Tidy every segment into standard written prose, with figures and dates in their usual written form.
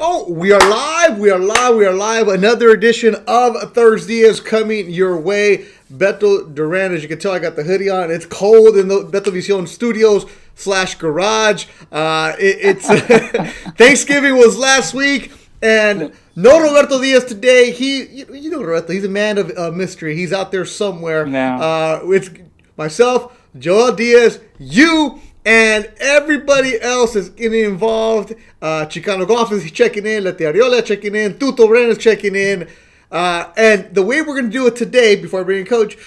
Oh, we are live. We are live. We are live. Another edition of ThursDIAZ is coming your way. Beto Duran, as you can tell, I got the hoodie on. It's cold in the Beto Vision Studios / garage. It's Thanksgiving was last week, and no Roberto Diaz today. You know Roberto. He's a man of mystery. He's out there somewhere. It's myself, Joel Diaz, you. And everybody else is getting involved. Chicano Golf is checking in. Leti Ariola checking in. Tuto Bren is checking in. And the way we're going to do it today, before I bring in Coach,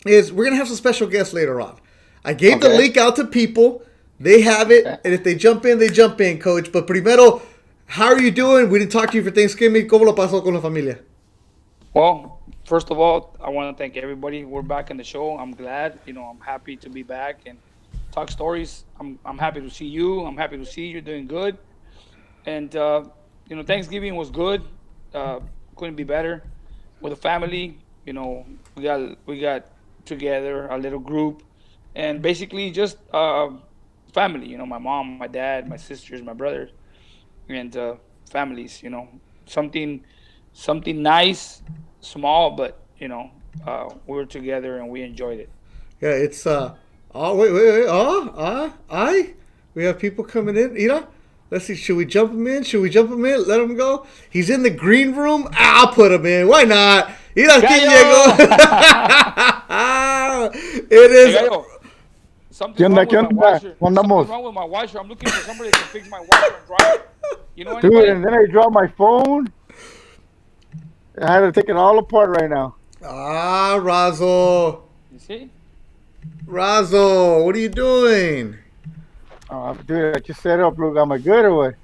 is we're going to have some special guests later on. I gave the link out to people. They have it. And if they jump in, they jump in, Coach. But primero, how are you doing? We didn't talk to you for Thanksgiving. ¿Cómo lo pasó con la familia? Well, first of all, I want to thank everybody. We're back in the show. I'm glad. I'm happy to be back and talk stories. I'm happy to see you. I'm happy to see you're doing good. And Thanksgiving was good. Couldn't be better with the family. We got together a little group, and basically just family. My mom, my dad, my sisters, my brothers, and families. Something nice, small, but we were together and we enjoyed it. Yeah, it's Oh, wait. We have people coming in. Let's see. Should we jump him in? Let him go. He's in the green room. I'll put him in. Why not? It is. Hey, something's wrong with my washer. I'm looking for somebody to fix my washer and dryer. Dude, and then I dropped my phone. I had to take it all apart right now. Razo. You see? Razo, what are you doing? Dude, I just set up. Look, am I good or what?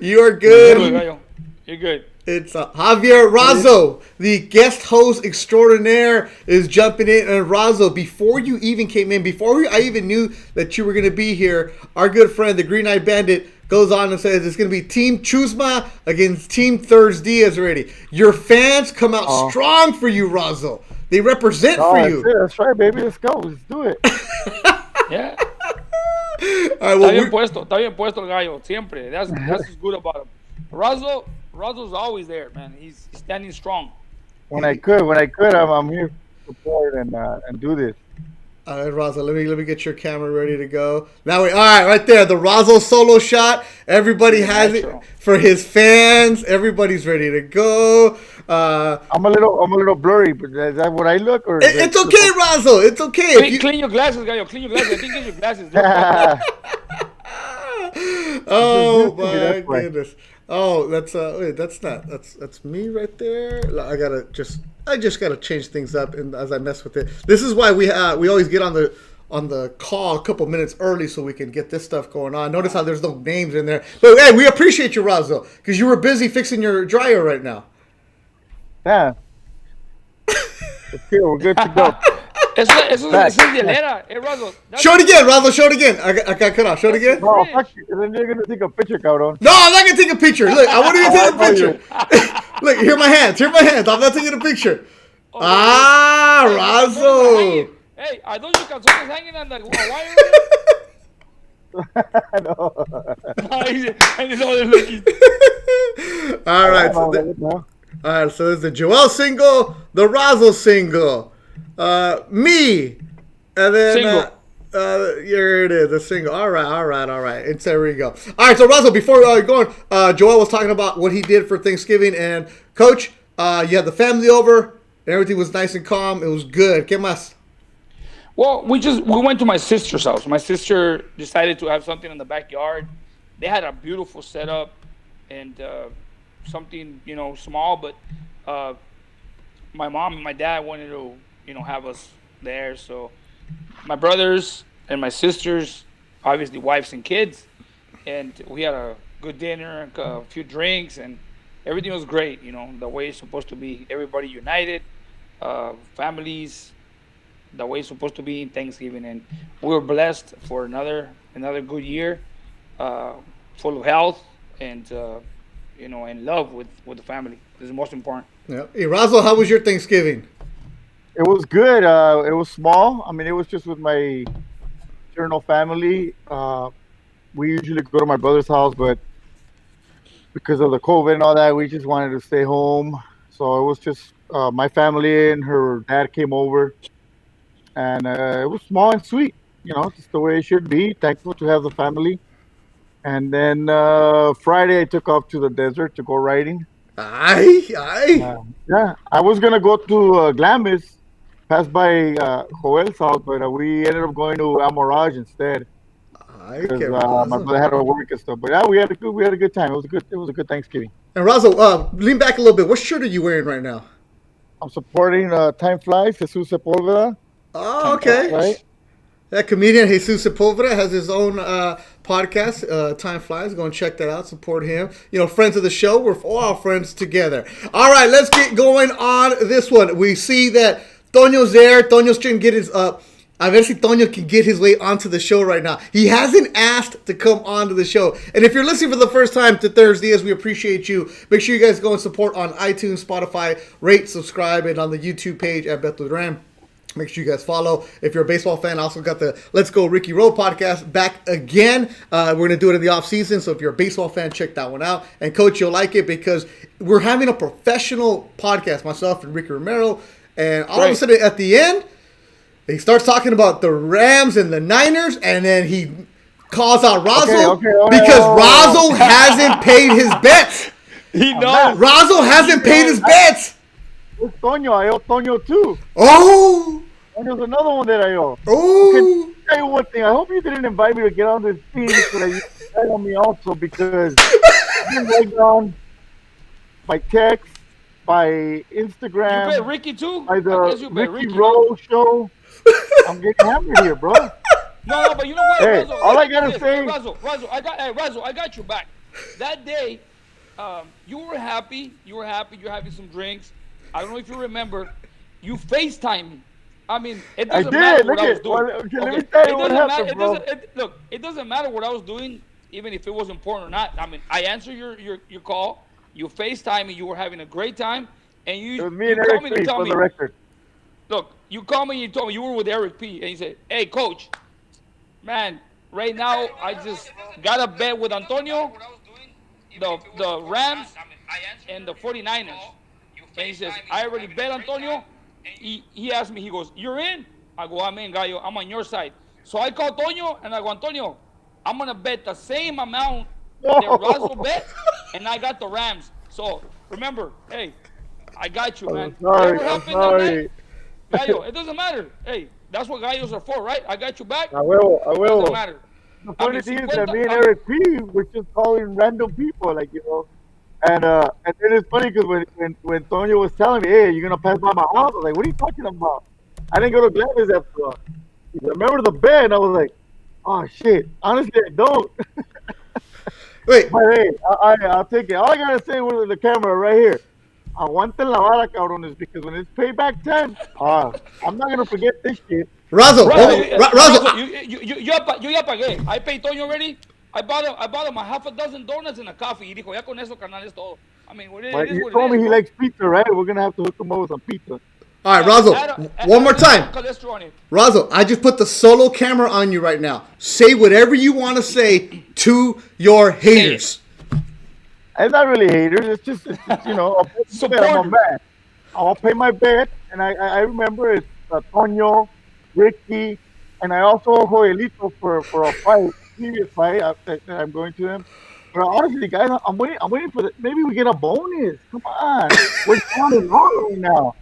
You are good. You're good. It's Javier Razo, the guest host extraordinaire, is jumping in. And Razo, before you even came in, before I even knew that you were going to be here, our good friend, the Green Eyed Bandit, goes on and says it's going to be Team Chusma against Team ThursDIAZ already. Your fans come out strong for you, Razo. They represent for you. That's right, baby. Let's go. Let's do it. Yeah. All right, Está bien puesto el gallo, siempre. That's what's good about him. Razo's always there, man. He's standing strong. When I could, I'm here to support and do this. All right, Razo, let me get your camera ready to go. Now, all right, right there, the Razo solo shot. Everybody has it for his fans. Everybody's ready to go. I'm a little blurry, but is that what I look? Or it's okay, Razo. It's okay. Clean your glasses, gallo. Clean your glasses. I think it's your glasses. Oh my goodness. Oh, that's wait, that's me right there. I just gotta change things up, and as I mess with it, this is why we always get on the call a couple minutes early so we can get this stuff going on. Notice how there's no names in there, but hey, we appreciate you, Razo, because you were busy fixing your dryer right now. Yeah. Okay, we're good to go. Eso es hielera. Hey, Razo. Show it again, Razo. Show it again. I got cut off. Show it again. No, fuck you. Then you're gonna take a picture, cabrón. No, I'm not gonna take a picture. Look, I want you to take a picture. Look, here are my hands. I'm not taking a picture. Razo. Hey, are those your calzones hanging on the wire? No. I know they're looking. All right. All right, so there's the Joel single, the Razo single, me, and then here it is, the single. All right. And there we go. All right, so Razo, before we go on, Joel was talking about what he did for Thanksgiving, and Coach, you had the family over, and everything was nice and calm. It was good. ¿Qué más? Well, we went to my sister's house. My sister decided to have something in the backyard. They had a beautiful setup, and something small, but my mom and my dad wanted to have us there, so my brothers and my sisters, obviously wives and kids, and we had a good dinner, a few drinks, and everything was great. The way it's supposed to be. Everybody united, families, the way it's supposed to be in Thanksgiving, and we were blessed for another good year, full of health and and love with the family. This is the most important. Yeah. Hey, Razo, how was your Thanksgiving? It was good. It was small. I mean, it was just with my eternal family. We usually go to my brother's house, but because of the COVID and all that, we just wanted to stay home. So it was just my family and her dad came over, and it was small and sweet. Just the way it should be. Thankful to have the family. And then Friday, I took off to the desert to go riding. Aye. Yeah, I was gonna go to Glamis, pass by Joel's house, but we ended up going to Almirage instead Aye, because okay, my Razo. brother had to work and stuff. But yeah, we had a good time. It was a good Thanksgiving. And Razo, lean back a little bit. What shirt are you wearing right now? I'm supporting Time Flies, Jesus Sepulveda, Oh, okay. right? That comedian Jesus Sepulveda has his own podcast, Time Flies. Go and check that out. Support him. Friends of the show. We're all friends together. All right, let's get going on this one. We see that Toño's there. Toño's trying to get his I bet si Toño can get his way onto the show right now. He hasn't asked to come onto the show. And if you're listening for the first time to ThursDIAZ, we appreciate you. Make sure you guys go and support on iTunes, Spotify, rate, subscribe, and on the YouTube page at Beto Duran. Make sure you guys follow. If you're a baseball fan, I also got the Let's Go Ricky Roll podcast back again. We're going to do it in the off season. So if you're a baseball fan, check that one out. And Coach, you'll like it because we're having a professional podcast, myself and Ricky Romero. And all of a sudden at the end, he starts talking about the Rams and the Niners. And then he calls out Razo because Razo hasn't paid his bets. He knows. Razo hasn't paid his bets. It's Toño. I owe Toño too. Oh. And there's another one that I owe. Oh. Okay, tell you one thing. I hope you didn't invite me to get on this team so that you can tell me also because I've been right down by text, by Instagram, You bet Ricky too? by I the guess you bet Ricky Ricky. Roll show. I'm getting hammered here, bro. No, but you know what, Hey, Razo? all I gotta say- Razo, I got your back. That day, you were happy. You're having some drinks. I don't know if you remember. You FaceTime me. I mean, it I doesn't did. matter Look what I was at. doing. Well, okay, let me Okay? tell It you what doesn't happened, matter. bro. Look, it doesn't matter what I was doing, even if it was important or not. I mean, I answered your call. You FaceTime me. You were having a great time, and It you was me and called Eric me to P. tell for me. the record. Look, you called me and you told me you were with Eric P. And you said, hey, coach, man, right now I just got a bet with Antonio, the Rams, and the 49ers. And he says, I already bet Antonio. He asked me, he goes, you're in? I go, I'm in, Gallo. I'm on your side. So I call Antonio and I go, Antonio, I'm going to bet the same amount that Razo bet, and I got the Rams. So remember, hey, I got you, man. Sorry, Whatever I'm happened that sorry. night, Gallo, it doesn't matter. Hey, that's what Gallos are for, right? I got you back. I will. It doesn't matter. The funny thing is that me and Eric P. were just calling random people, and then it's funny because when Tonya was telling me, hey, you're gonna pass by my house, I was like, what are you talking about? I didn't go to Glamis after all. He said, remember the bed? And I was like, oh shit. Honestly, I don't. Wait. But hey, I'll take it. All I gotta say was the camera right here. Aguanten la vara, cabrones, because when it's payback time, I'm not gonna forget this shit. Razo, Razo, yo ya pagué. I paid Toño already. I bought him a half a dozen donuts and a coffee. Y dijo, ya con eso, carnal, es todo. I mean, it But is he what told it me is, he bro. likes pizza, right? We're gonna have to hook him up with some pizza. All right, Razo, one more time. Cholesterol on it. Razo, I just put the solo camera on you right now. Say whatever you want to say to your haters. It's not really haters. It's just I'll pay my bet. I'm a man. I'll pay my bet, and I remember it's Tonyo, Ricky, and I also owe Joelito for a fight, previous fight that I'm going to them. But honestly, guys, I'm waiting for maybe we get a bonus. Come on, we're down and wrong right now.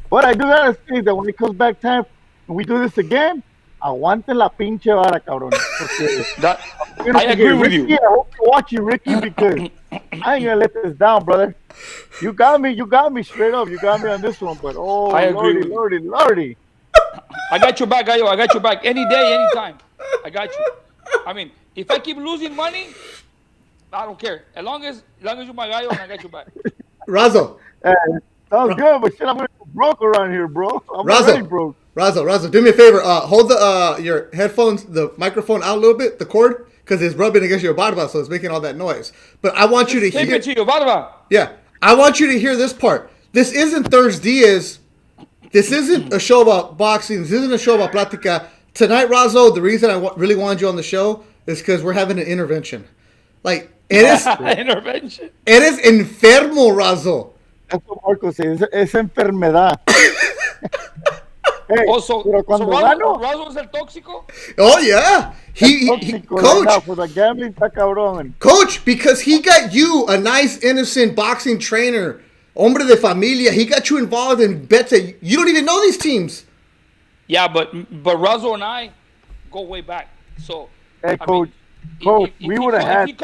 But I do gotta say that when it comes back time, and we do this again, aguante la pinche vara, cabrón. I agree with you. I hope you're watching, Ricky, because I ain't gonna let this down, brother. You got me straight up. You got me on this one, but I agree lordy. I got your back, Gallo. I got your back. Any day, anytime. I got you. I mean, if I keep losing money, I don't care. As long as you're my Gallo, I got your back. Razo. Sounds good, but shit, I'm gonna go broke around here, bro. I'm already broke. Razo, do me a favor. Hold your headphones, the microphone out a little bit, the cord, because it's rubbing against your barba, so it's making all that noise. But I want you to Tape hear. it to your barba. Yeah, I want you to hear this part. This isn't ThursDIAZ. This isn't a show about boxing. This isn't a show about plática. Tonight, Razo, the reason I really wanted you on the show is because we're having an intervention. Like, Intervention. Eres enfermo, Razo. That's what Marco says. Es enfermedad. Hey, pero cuando gano, Razo es el tóxico. Oh yeah, he coach right for the gambling, está cabrón. Coach, because he got you a nice innocent boxing trainer, hombre de familia. He got you involved in bets that you don't even know these teams. Yeah, but Razo and I go way back. So hey, coach, Coach, we would have had. If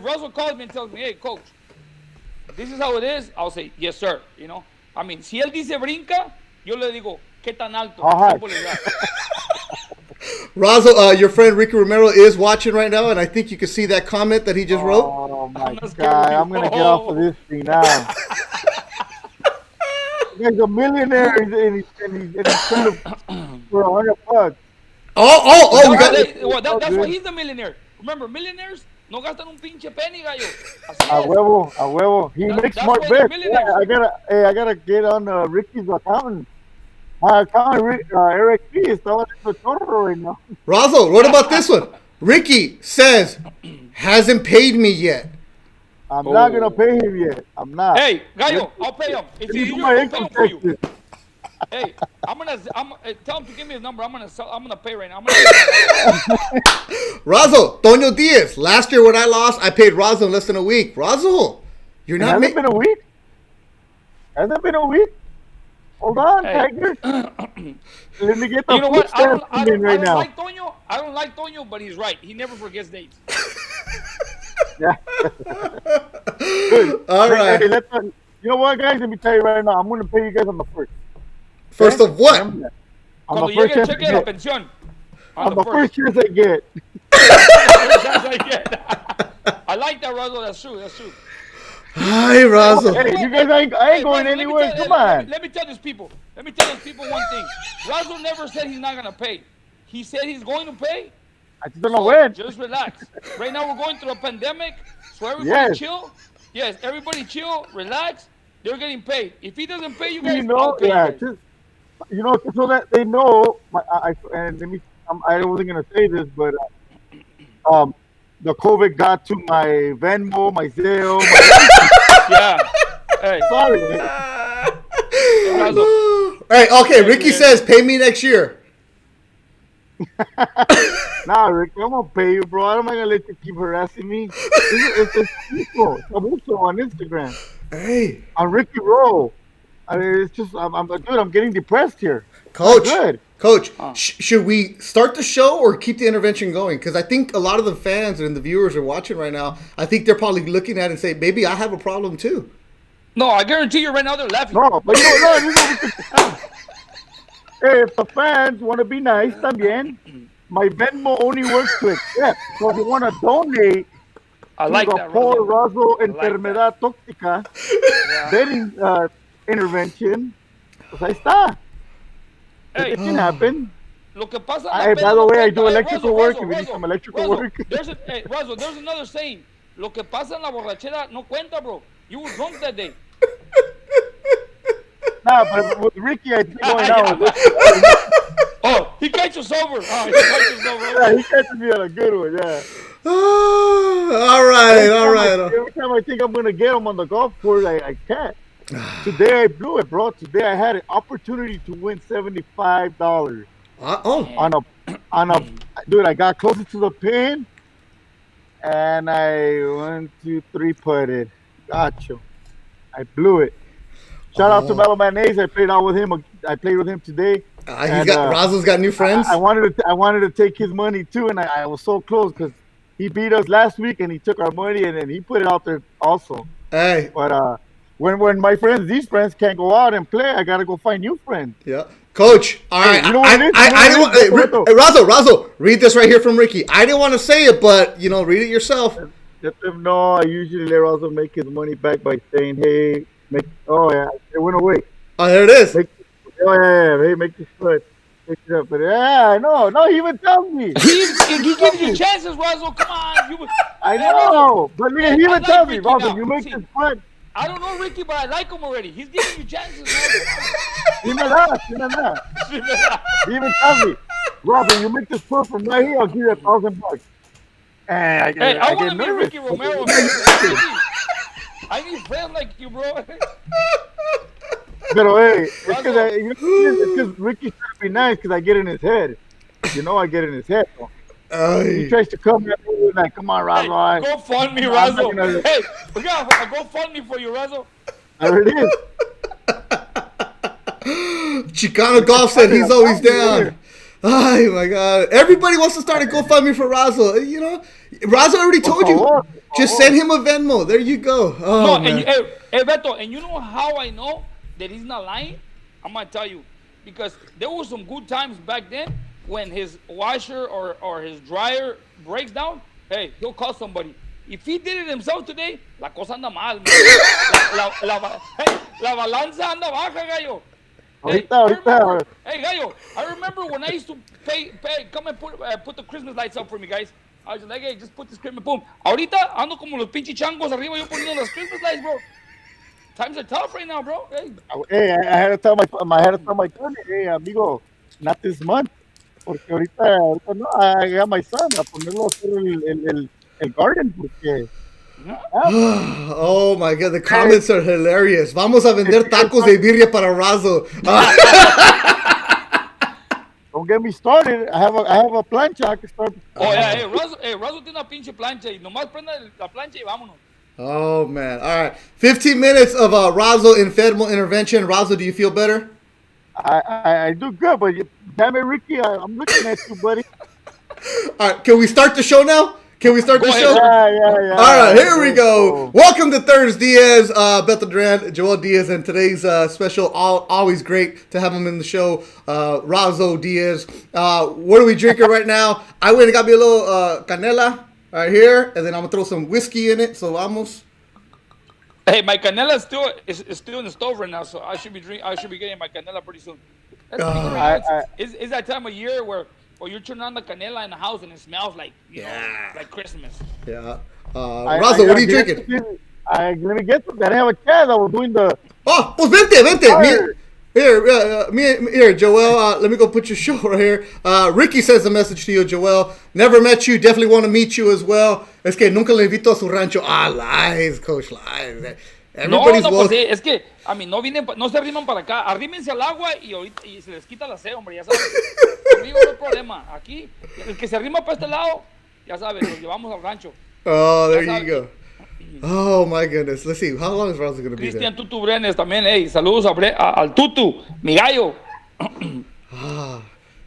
Razo calls me and tells me, "Hey, coach, this is how it is," I'll say, "Yes, sir." You know, I mean, si él dice brinca, yo le digo, ¿qué tan alto? Razo, your friend Ricky Romero is watching right now, and I think you can see that comment that he just wrote. Oh my God, I'm gonna get off of this thing now. He's a millionaire, and he's trying to for $100. Oh, we got that's why he's the millionaire. Remember, millionaires no gastan un pinche penny, gallo. A huevo. He makes smart bets. Yeah, I gotta get on Ricky's accountant. My accountant, Eric P, is throwing in the chorro right now. Razo, what about this one? Ricky says, hasn't paid me yet. I'm not gonna pay him yet. I'm not. Hey, gallo, I'll pay him. If he's here, I'll pay him for you. Hey, I'm gonna tell him to give me his number. I'm gonna pay right now. Razo, Toño Diaz. Last year when I lost, I paid Razo in less than a week. Razo, you're not. Has it been a week? Has it been a week? Hold on, Tiger. Let me get the. You know what? I don't now. like Toño. I don't like Toño, but he's right. He never forgets dates. Yeah. Good. All right. Hey, you know what, guys? Let me tell you right now. I'm gonna pay you guys on the first. First of what? On the first chance I get. On the first chance I get. I like that, Razo. That's true. Hi, Razo. Hey, you guys ain't going anywhere. Come on. Let me tell these people one thing. Razo never said he's not gonna pay. He said he's going to pay. I just don't know when. Just relax. Right now we're going through a pandemic, so everybody chill. Yes, everybody chill, relax. They're getting paid. If he doesn't pay you guys, I'll pay you guys. So that they know. I wasn't gonna say this, but the COVID got to my Venmo, my Zelle. Yeah. Hey. Sorry. Hey, okay. Ricky says, "Pay me next year." Nah, Rick, I'm gonna pay you, bro. I'm not gonna let you keep harassing me. It's people. I'm also on Instagram. Hey, on Ricky Roll. I mean, it's just I'm getting depressed here. Coach. Should we start the show or keep the intervention going? Because I think a lot of the fans and the viewers are watching right now. I think they're probably looking at it and say, maybe I have a problem too. No, I guarantee you right now they're laughing. No, but hey, if the fans want to be nice, también, my Venmo only works to accept. So if you want to donate to the Paul Razo Enfermedad Tóxica betting intervention, pues ahí está. Hey, it can happen. Lo que pasa, by the way, I do electrical work. If you need some electrical work. Razo, there's another saying. Lo que pasa en la borrachera no cuenta, bro. You were drunk that day. Nah, but with Ricky, I think going out. Oh, he catches us over. Yeah, he catches me on a good one, yeah. All right. Every time I think I'm going to get him on the golf course, I can't. Today I blew it, bro. Today I had an opportunity to win $75. On a dude, I got closer to the pin, and I 1, 2, 3 putted. Gotcha. I blew it. Shout out to Melo Mayonnaise. I played with him today. Razo's got new friends. I wanted to take his money too, and I was so close because he beat us last week, and he took our money, and then he put it out there also. Hey, but when my friends, these friends can't go out and play, I gotta go find new friends. Yeah, Coach. All right, you know what it is? I didn't want. Razo, read this right here from Ricky. I didn't want to say it, but read it yourself. Let them know. I usually let Razo make his money back by saying, "Hey, it went away." Oh, there it is. Hey, make this foot. Pick it up. But no, he even tells me. He gives you chances, Razo. Come on. I know, but he even tells me, Razo, you make this foot. I don't know Ricky, but I like him already. He's giving you chances. Dime that. He even tells me, Robin, you make this foot from right here, I'll give you $1,000. Hey, I I want get to meet nervous. Ricky Romero, man. I need friends like you, bro. Pero hey, Razo, it's because Ricky's trying to be nice because I get in his head. I get in his head. So he Ay. tries to come at me like, "Come on, hey, Razo, go fund me, I'm not Razo. gonna." Hey, we got a GoFundMe for you, Razo. There it is. Chicano Golf said he's always down. Here. Oh my God! Everybody wants to start a GoFundMe for Razo. Razo already Por told you. favor, Just por send favor. him a Venmo. There you go. Oh No, man. hey, Beto, and you know how I know that he's not lying? I'm gonna tell you, because there was some good times back then when his washer or his dryer breaks down. Hey, he'll call somebody. If he did it himself today, la cosa anda mal, man. La balanza anda baja, gallo. Hey, Ahorita. hey, gallo, I remember when I used to come and put the Christmas lights up for me, guys. I was like, hey, just put this Christmas, boom. Ahorita ando como los pinches changos arriba yo poniendo las Christmas lights, bro. Times are tough right now, bro. Hey. Hey, I had to tell my son, hey, amigo, not this month. Porque ahorita no, I got my son a ponerlo a hacer el garden porque Oh my God, the comments are hilarious. Vamos a vender tacos de birria para Razo. don't get me started. I have a plancha I can start. Oh, yeah, Razo tiene una pinche plancha y nomás prenda la plancha y vámonos. Oh man! All right, 15 minutes of Razo Enfermo intervention. Razo, do you feel better? I do good, but damn it, Ricky, I'm looking at you, buddy. All right, can we start the show now? Can we start the ahead, show? Yeah. All right, here we go. Welcome to ThursDIAZ. Beto Duran, Joel Diaz, and today's special. Always great to have him in the show. Razo Diaz. What are we drinking right now? I went and got me a little canela right here, and then I'm gonna throw some whiskey in it. So vamos. Hey, my canela is still in the stove right now, so I should be getting my canela pretty soon. That's pretty good right now. It's that time of year where you're turning on the canela in the house and it smells like like Christmas. Yeah. Razo, what are you drinking? Let me get to that. I have a cat that was doing the. Oh, pues vente. Here, Joel, let me go put your show right here. Ricky says a message to you, Joel. Never met you, definitely want to meet you as well. Es que nunca le invito a su rancho. Lies, coach, lies. Everybody's No, welcome. pues es que, a mí, no se arriman para acá. Arrímense al agua y se les quita la sed, hombre, ya sabes. Conmigo no hay problema. Aquí, el que se arrima para este lado, ya sabes, lo llevamos al rancho. Oh, there you go. Oh, my goodness. Let's see. How long is Razo going to be there? Cristian Tutu Brenes también, hey, saludos al Tutu, mi gallo.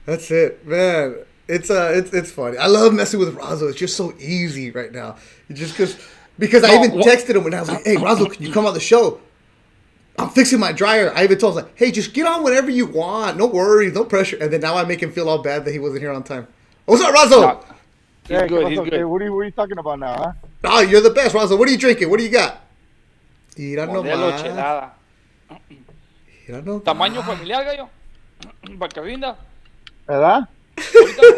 That's it, man. It's funny. I love messing with Razo. It's just so easy right now. Because I even texted him and I was like, hey, Razo, can you come on the show? I'm fixing my dryer. I even told him, like, hey, just get on whenever you want. No worries, no pressure. And then now I make him feel all bad that he wasn't here on time. What's up, Razo? No, he's good. Okay, what are you talking about now, huh? Oh, you're the best, Razo. What are you drinking? What do you got? Mira Modelo nomás. chelada. Mira nomás. Tamaño familiar, gallo. Para que rinda. ¿Verdad?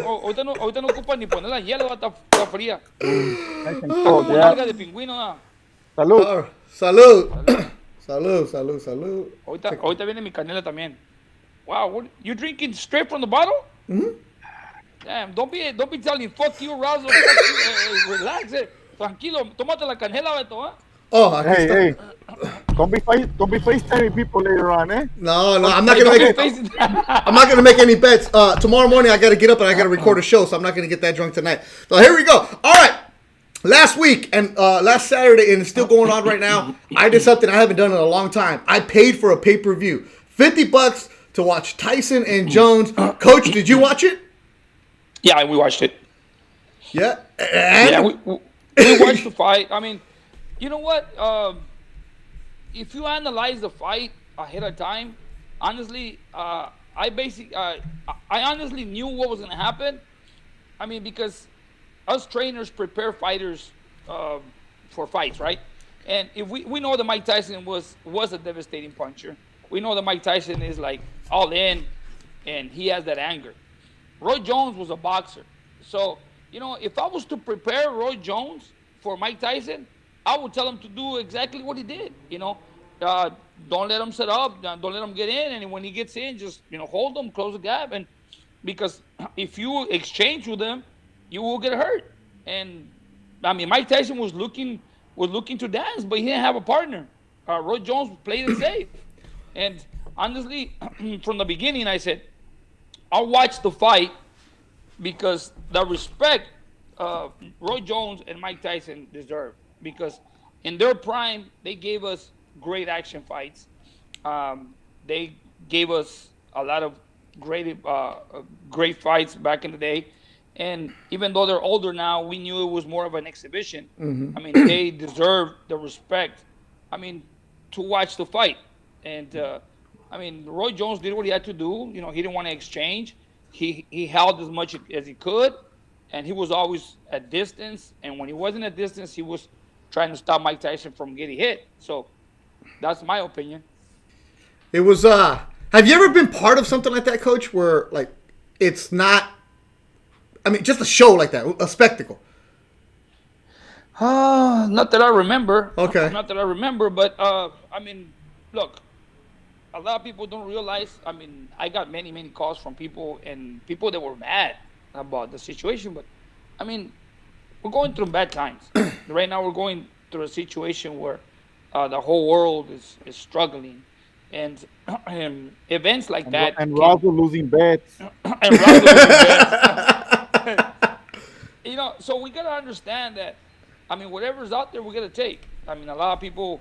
Ahorita no ocupa ni ponerla en hielo, está fría. Nice and Está cold, como yeah. larga de pingüino. ¿No? Salud. Salud. Ahorita viene mi canela también. Wow, you drinking straight from the bottle? Mm-hmm. Damn, don't be telling fuck you, Razo. Fuck you, relax, tranquilo. Tómate la canela, Beto, ¿eh? Oh, I can Hey. Don't be FaceTiming people later on, eh? No, I'm not gonna make any bets. Tomorrow morning I gotta get up and I gotta record a show, so I'm not gonna get that drunk tonight. So here we go. All right. Last week and last Saturday, and it's still going on right now. I did something I haven't done in a long time. I paid for a pay-per-view, $50 to watch Tyson and Jones. Coach, did you watch it? Yeah, we watched it. Yeah. Yeah, we watched the fight. I mean, you know what? If you analyze the fight ahead of time, honestly, I honestly knew what was going to happen. I mean, because us trainers prepare fighters for fights, right? And if we know that Mike Tyson was a devastating puncher. We know that Mike Tyson is like all in, and he has that anger. Roy Jones was a boxer. So, if I was to prepare Roy Jones for Mike Tyson, I would tell him to do exactly what he did. Don't let him set up, don't let him get in, and when he gets in, just hold him, close the gap, and because if you exchange with him, you will get hurt. And I mean, Mike Tyson was looking to dance, but he didn't have a partner. Roy Jones played it safe, and honestly, from the beginning, I said, I'll watch the fight because the respect Roy Jones and Mike Tyson deserve, because in their prime they gave us great action fights. They gave us a lot of great fights back in the day, and even though they're older now, we knew it was more of an exhibition. I mean, they deserve the respect. I mean, to watch the fight, and I mean, Roy Jones did what he had to do. You know, he didn't want to exchange. He held as much as he could, and he was always at distance. And when he wasn't at distance, he was trying to stop Mike Tyson from getting hit. So that's my opinion. It was. Have you ever been part of something like that, Coach? Where like it's not. I mean, just a show like that, a spectacle. Not that I remember. Okay. Not that I remember, but I mean, look, a lot of people don't realize. I mean, I got many calls from people and people that were mad about the situation. But I mean, we're going through bad times right now. We're going through a situation where the whole world is struggling, and events like that. And Razo losing bets. And Razo losing bets. You know, so we gotta understand that. I mean, whatever's out there, we gotta take. I mean, a lot of people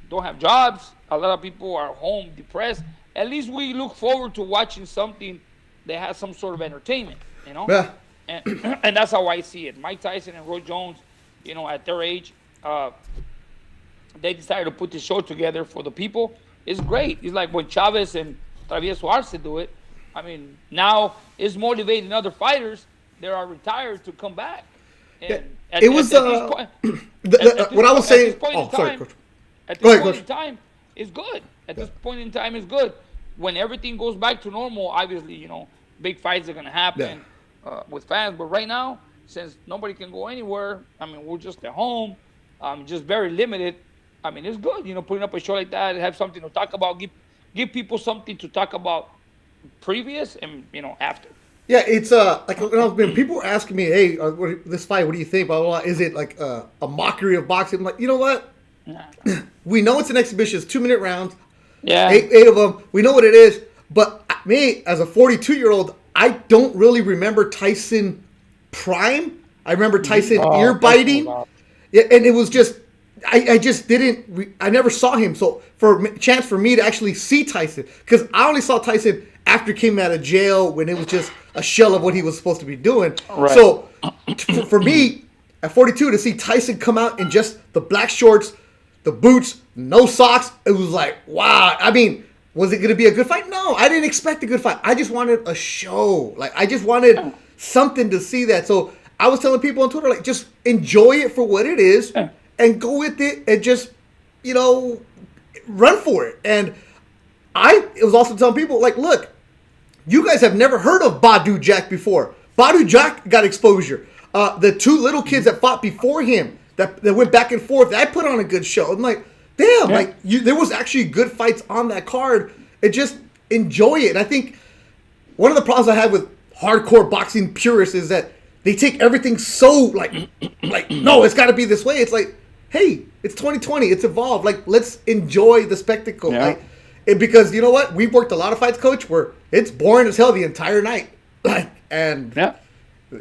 don't have jobs. A lot of people are home depressed. At least we look forward to watching something that has some sort of entertainment, you know? Yeah. And that's how I see it. Mike Tyson and Roy Jones, you know, at their age, they decided to put this show together for the people. It's great. It's like when Chavez and Travieso Arce do it. I mean, now it's motivating other fighters that are retired to come back. And it was what I was saying. Oh, sorry, Coach. At this point in time, it's good. At this point in time, it's good. When everything goes back to normal, obviously, you know, big fights are going to happen with fans. But right now, since nobody can go anywhere, I mean, we're just at home, just very limited. I mean, it's good, you know, putting up a show like that, have something to talk about, give people something to talk about previous and, you know, after. Yeah, it's like when people were asking me, hey, this fight, what do you think? Blah, blah, blah. Is it like a mockery of boxing? I'm like, you know what? Nah. We know it's an exhibition. It's 2-minute rounds. Yeah. Eight of them. We know what it is. But me, as a 42-year-old, I don't really remember Tyson prime. I remember Tyson ear biting. Yeah, and it was just, I just didn't, I never saw him. So for a chance for me to actually see Tyson, because I only saw Tyson after he came out of jail when it was just a shell of what he was supposed to be doing. Right. So for me, at 42, to see Tyson come out in just the black shorts, the boots, no socks, it was like, wow. I mean, was it going to be a good fight? No, I didn't expect a good fight. I just wanted a show. Like, I just wanted something to see that. So I was telling people on Twitter, like, just enjoy it for what it is and go with it and just, you know, run for it. And it was also telling people, like, look, you guys have never heard of Badu Jack before. Badu Jack got exposure. The two little kids that fought before him, that went back and forth, I put on a good show. I'm like, damn, like there was actually good fights on that card. And just enjoy it. And I think one of the problems I have with hardcore boxing purists is that they take everything so like no, it's got to be this way. It's like, hey, it's 2020, it's evolved. Like, let's enjoy the spectacle. Yeah. Like, because you know what, we've worked a lot of fights, Coach, where it's boring as hell the entire night. Like, and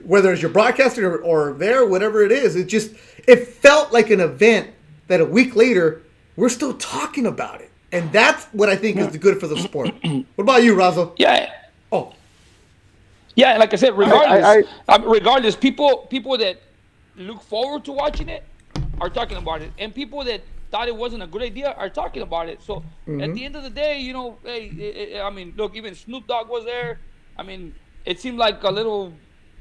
whether it's your broadcaster or there, whatever it is, it felt like an event that a week later we're still talking about it, and that's what I think is good for the sport. What about you, Razo? Yeah. Oh. Yeah, like I said, regardless, people that look forward to watching it are talking about it, and people that thought it wasn't a good idea are talking about it. So at the end of the day, you know, hey, I mean, look, even Snoop Dogg was there. I mean, it seemed like a little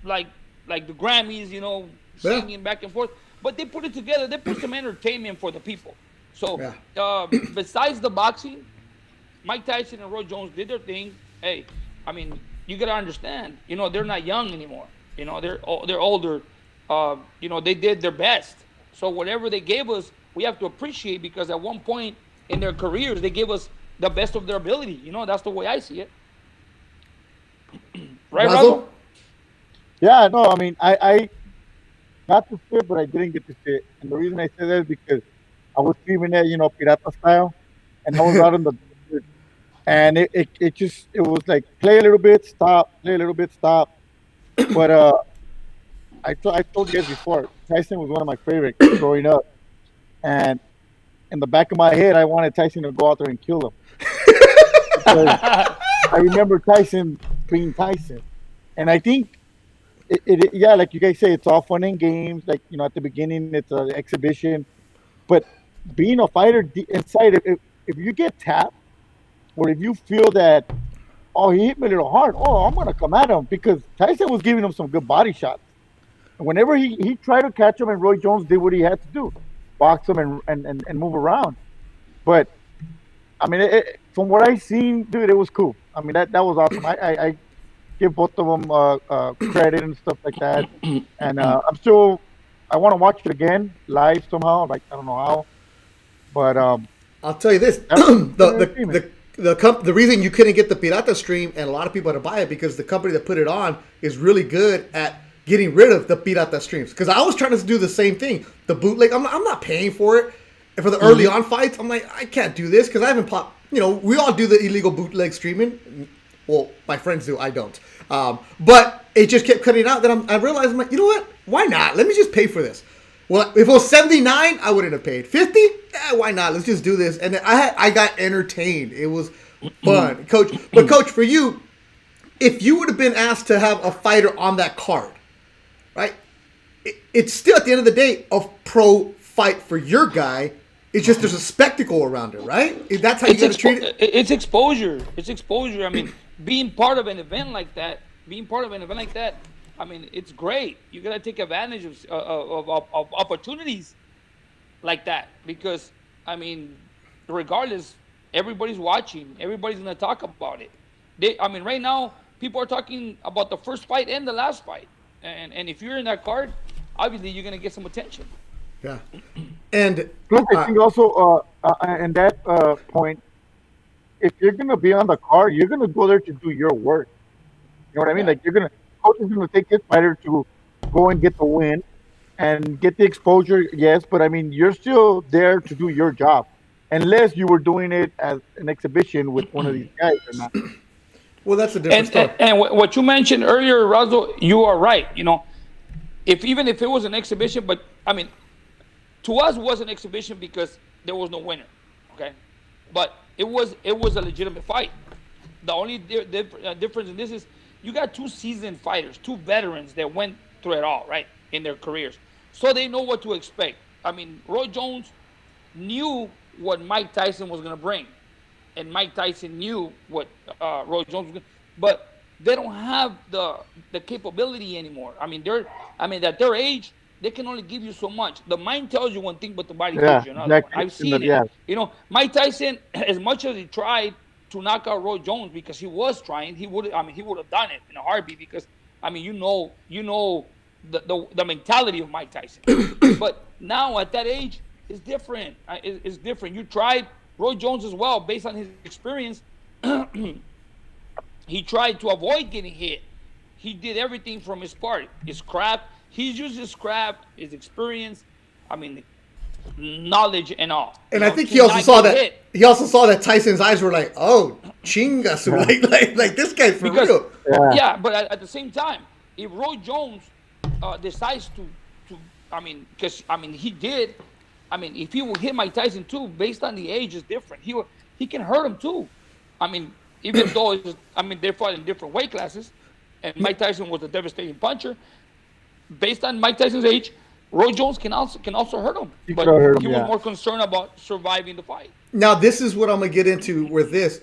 like the Grammys, you know, singing back and forth. But they put it together. They put some entertainment for the people. So besides the boxing, Mike Tyson and Roy Jones did their thing. Hey, I mean, you gotta understand, you know, they're not young anymore. You know, they're older. You know, they did their best. So whatever they gave us, we have to appreciate, because at one point in their careers, they gave us the best of their ability. You know, that's the way I see it. Right, Razo? Yeah, no, I mean, I got to see it, but I didn't get to see it. And the reason I say that is because I was streaming it, pirata style, and I was out in the desert, and it was like play a little bit, stop, play a little bit, stop. But I told you guys before, Tyson was one of my favorites growing up, and in the back of my head, I wanted Tyson to go out there and kill him because I remember Tyson being Tyson, and I think yeah, like you guys say, it's all fun and games. Like at the beginning, it's an exhibition, but being a fighter inside, if you get tapped or if you feel that, oh, he hit me a little hard, oh, I'm gonna come at him because Tyson was giving him some good body shots. And whenever he tried to catch him, and Roy Jones did what he had to do, box him and move around. But I mean, from what I seen, dude, it was cool. I mean, that was awesome. I give both of them credit and stuff like that. And I want to watch it again live somehow. Like I don't know how, but I'll tell you this: the reason you couldn't get the Pirata stream and a lot of people had to buy it because the company that put it on is really good at getting rid of the Pirata streams. Because I was trying to do the same thing, the bootleg. I'm not paying for it. And for the early on fights, I'm like, I can't do this because I haven't popped. We all do the illegal bootleg streaming. Well, my friends do. I don't. But it just kept cutting out. Then I realized, I'm like, you know what? Why not? Let me just pay for this. Well, if it was $79, I wouldn't have paid. $50? Why not? Let's just do this. And then I got entertained. It was fun, Coach. But Coach, for you, if you would have been asked to have a fighter on that card, right? It's still at the end of the day a pro fight for your guy. It's just there's a spectacle around it, right? That's how you got to treat it. It's exposure. It's exposure. I mean, being part of an event like that, I mean, it's great. You got to take advantage of opportunities like that because, I mean, regardless, everybody's watching. Everybody's going to talk about it. Right now, people are talking about the first fight and the last fight. And if you're in that card, obviously you're going to get some attention. Yeah. And plus, I think also, in that point, if you're going to be on the card, you're going to go there to do your work. You know what I mean? Like coach is going to take his fighter to go and get the win and get the exposure. Yes, but I mean, you're still there to do your job, unless you were doing it as an exhibition with one of these guys or not. Well, that's a different stuff. And what you mentioned earlier, Razo, you are right. Even if it was an exhibition, but I mean, to us, it was an exhibition because there was no winner. Okay, but it was a legitimate fight. The only difference in this is you got two seasoned fighters, two veterans that went through it all, right, in their careers. So they know what to expect. I mean, Roy Jones knew what Mike Tyson was going to bring. And Mike Tyson knew what Roy Jones was going to, but they don't have the capability anymore. I mean, at their age, they can only give you so much. The mind tells you one thing, but the body tells you another one. I've seen it. Yeah. Mike Tyson, as much as he tried to knock out Roy Jones because he was trying, he would have done it in a heartbeat because you know the mentality of Mike Tyson. But now at that age, it's different. It's different. You tried Roy Jones as well, based on his experience. He tried to avoid getting hit. He did everything from his part, his craft. He's used his craft, his experience. I mean, knowledge and all. And I think he also saw that. Hit. He also saw that Tyson's eyes were like, "Oh, chingasu!" Like this guy's for real. Yeah, but at the same time, if Roy Jones decides to, he did. I mean, if he will hit Mike Tyson too, based on the age, is different. He can hurt him too. I mean, even though they fought in different weight classes, and Mike Tyson was a devastating puncher. Based on Mike Tyson's age, Roy Jones can also hurt him, but he was more concerned about surviving the fight. Now, this is what I'm gonna get into with this.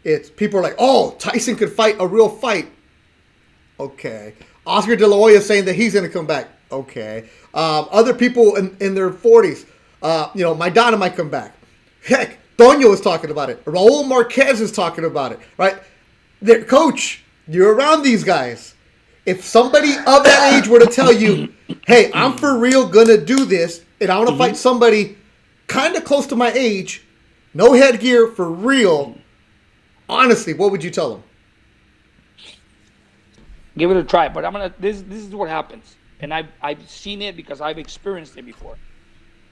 It's people are like, "Oh, Tyson could fight a real fight." Okay, Oscar De La Hoya saying that he's gonna come back. Okay, other people in their 40s, Maidana might come back. Heck, Tonyo is talking about it. Raul Marquez is talking about it. Right, Coach, you're around these guys. If somebody of that age were to tell you, "Hey, I'm for real gonna do this, and I want to fight somebody kind of close to my age, no headgear, for real," honestly, what would you tell them? Give it a try, but this is what happens. and I've seen it because I've experienced it before.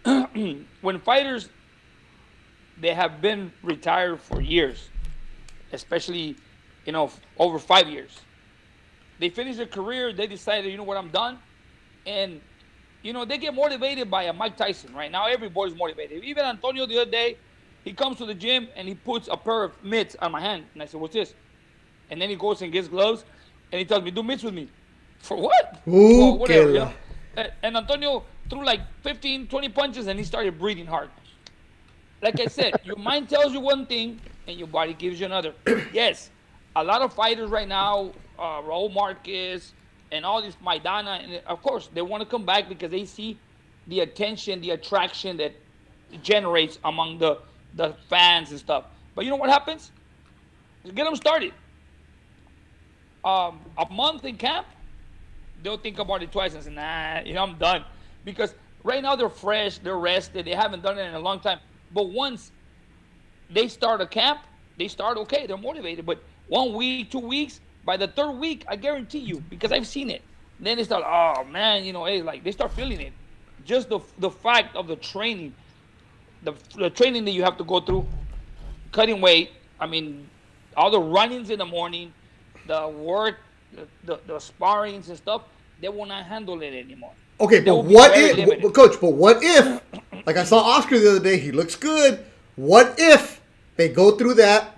When fighters, they have been retired for years, especially, over 5 years. They finish their career, they decided, you know what, I'm done. And, they get motivated by a Mike Tyson. Right now, everybody's motivated. Even Antonio the other day, he comes to the gym and he puts a pair of mitts on my hand. And I said, what's this? And then he goes and gets gloves and he tells me, do mitts with me. For what? Well, whatever. And Antonio threw like 15, 20 punches and he started breathing hard. Like I said, your mind tells you one thing and your body gives you another. Yes, a lot of fighters right now, Raul Marquez and all this Maidana, and of course, they want to come back because they see the attention, the attraction that it generates among the fans and stuff. But you know what happens? You get them started. A month in camp, they'll think about it twice and say, nah, I'm done. Because right now they're fresh, they're rested, they haven't done it in a long time. But once they start a camp, they start okay, they're motivated. But 1 week, 2 weeks, by the third week, I guarantee you, because I've seen it, then they start, oh man, hey, like they start feeling it. Just the fact of the training, the training that you have to go through, cutting weight, all the runnings in the morning, the work, the sparrings and stuff, they will not handle it anymore. Okay, but what if, Coach, like I saw Oscar the other day, he looks good. What if they go through that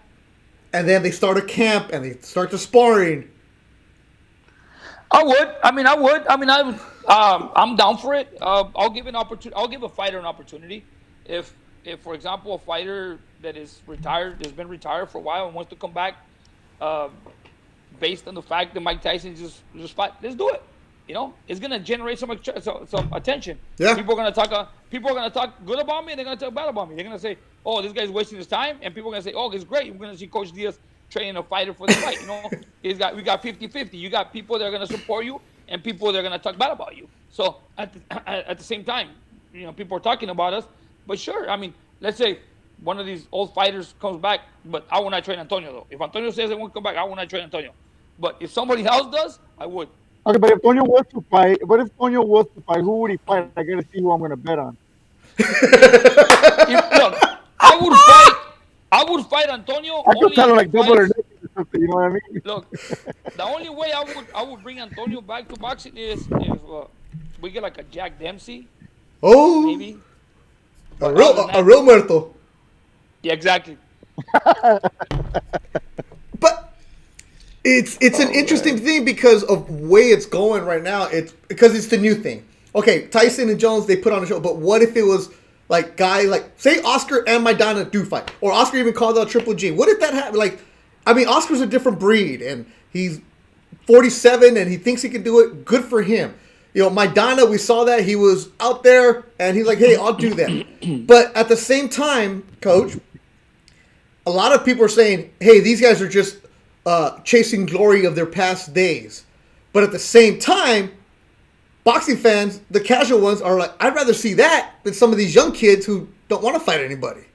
and then they start a camp and they start the sparring? I would. I'm down for it. I'll give an opportunity. I'll give a fighter an opportunity. If for example, a fighter that is retired, has been retired for a while and wants to come back, based on the fact that Mike Tyson just fought, let's do it. It's gonna generate some attention. Yeah. People are gonna talk good about me, and they're gonna talk bad about me. They're gonna say, "Oh, this guy's wasting his time," and people are gonna say, "Oh, it's great. We're gonna see Coach Diaz training a fighter for the fight." We got 50-50. You got people that are gonna support you, and people that are gonna talk bad about you. So at the same time, people are talking about us. But sure, let's say one of these old fighters comes back, but I will not train Antonio though. If Antonio says I won't come back, I will not train Antonio. But if somebody else does, I would. Okay, but if Antonio was to fight, who would he fight? I gotta see who I'm gonna bet on. Look, I would fight Antonio. I could kind of like double or something, you know what I mean? Look, the only way I would bring Antonio back to boxing is if we get like a Jack Dempsey. Oh, maybe a real muerto. Yeah, exactly. But it's an interesting thing because of the way it's going right now. It's because it's the new thing. Okay, Tyson and Jones, they put on a show, but what if it was like say Oscar and Maidana do fight, or Oscar even called out Triple G? What if that happened? Oscar's a different breed, and he's 47 and he thinks he can do it. Good for him. Maidana, we saw that he was out there and he's like, hey, I'll do that. But at the same time, Coach, a lot of people are saying, hey, these guys are just chasing glory of their past days. But at the same time, boxing fans, the casual ones, are like, I'd rather see that than some of these young kids who don't want to fight anybody.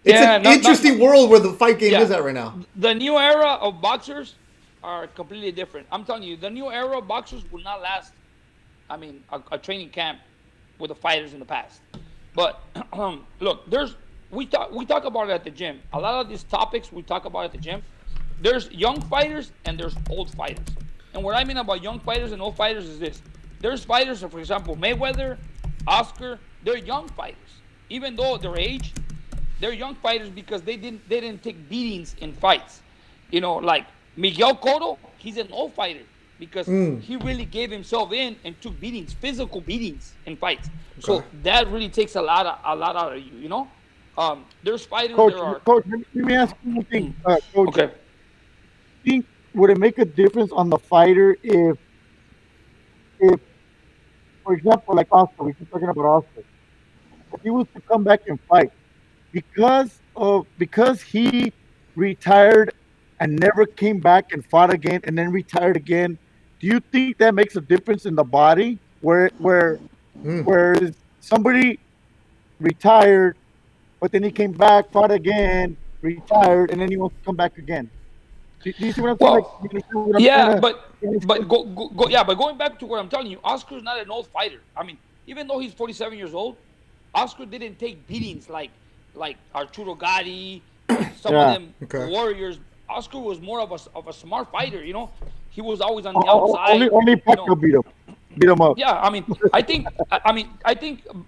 It's an interesting world where the fight game is at right now. The new era of boxers are completely different. I'm telling you, the new era of boxers will not last, a training camp with the fighters in the past. But look, we talk about it at the gym. A lot of these topics we talk about at the gym. There's young fighters and there's old fighters. And what I mean about young fighters and old fighters is this. There's fighters, for example, Mayweather, Oscar, they're young fighters. Even though they're aged, they're young fighters because they didn't take beatings in fights. Like Miguel Cotto, he's an old fighter because he really gave himself in and took beatings, physical beatings in fights. Okay. So that really takes a lot out of you, There's fighters Coach, let me ask you one thing. Coach, okay. Would it make a difference on the fighter if for example, like Oscar, we keep talking about Oscar, if he was to come back and fight because he retired and never came back and fought again and then retired again, do you think that makes a difference in the body where somebody retired but then he came back, fought again, retired, and then he wants to come back again? Do you see what I'm saying? Like, Well, you understand what I'm yeah, trying to? but going back to what I'm telling you, Oscar's not an old fighter. I mean, even though he's 47 years old, Oscar didn't take beatings like Arturo Gatti, some of Yeah. them Okay. warriors. Oscar was more of a smart fighter. He was always on the outside. Only You know, Pacquiao beat him up. yeah. I think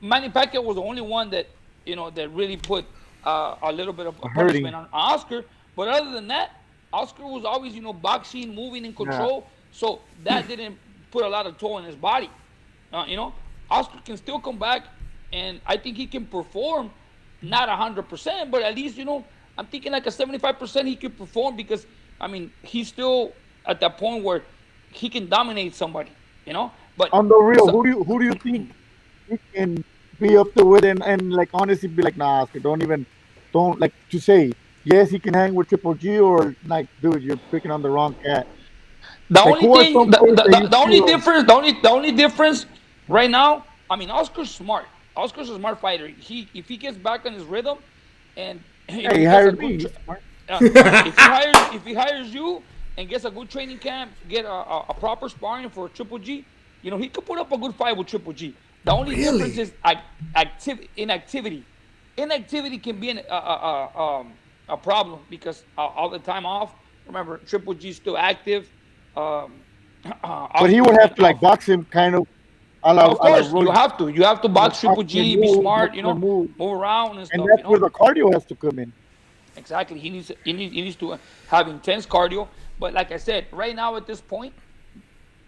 Manny Pacquiao was the only one that that really put a little bit of a punishment Hurting. on Oscar. But other than that, Oscar was always boxing, moving in Yeah. control. So that didn't put a lot of toll on his body. Oscar can still come back, and I think he can perform, not 100%, but at least I'm thinking like a 75% he could perform because he's still at that point where he can dominate somebody. But On the real, so, who do you think he can be up to with and like honestly be like, nah, Oscar, don't like to say yes he can hang with Triple G or like, dude, you're picking on the wrong cat. The Like, only who are thing, some players that you the only feel? difference, the only difference right now, Oscar's smart. Oscar's a smart fighter. If he gets back on his rhythm, and Hey, he he gets a hired me. good, He's smart. if he hires you and gets a good training camp, get a proper sparring for Triple G, he could put up a good fight with Triple G. The only difference Really? is inactivity. Inactivity can be a problem because all the time off. Remember, Triple G's still active. Um, But he would Oscar's have been to like off. box him kind of Of a la course, Roy, you have to box box Triple their G, be move, box smart, their move. move around and And stuff. that's where the cardio has to come in. Exactly. He needs to have intense cardio. But like I said, right now at this point,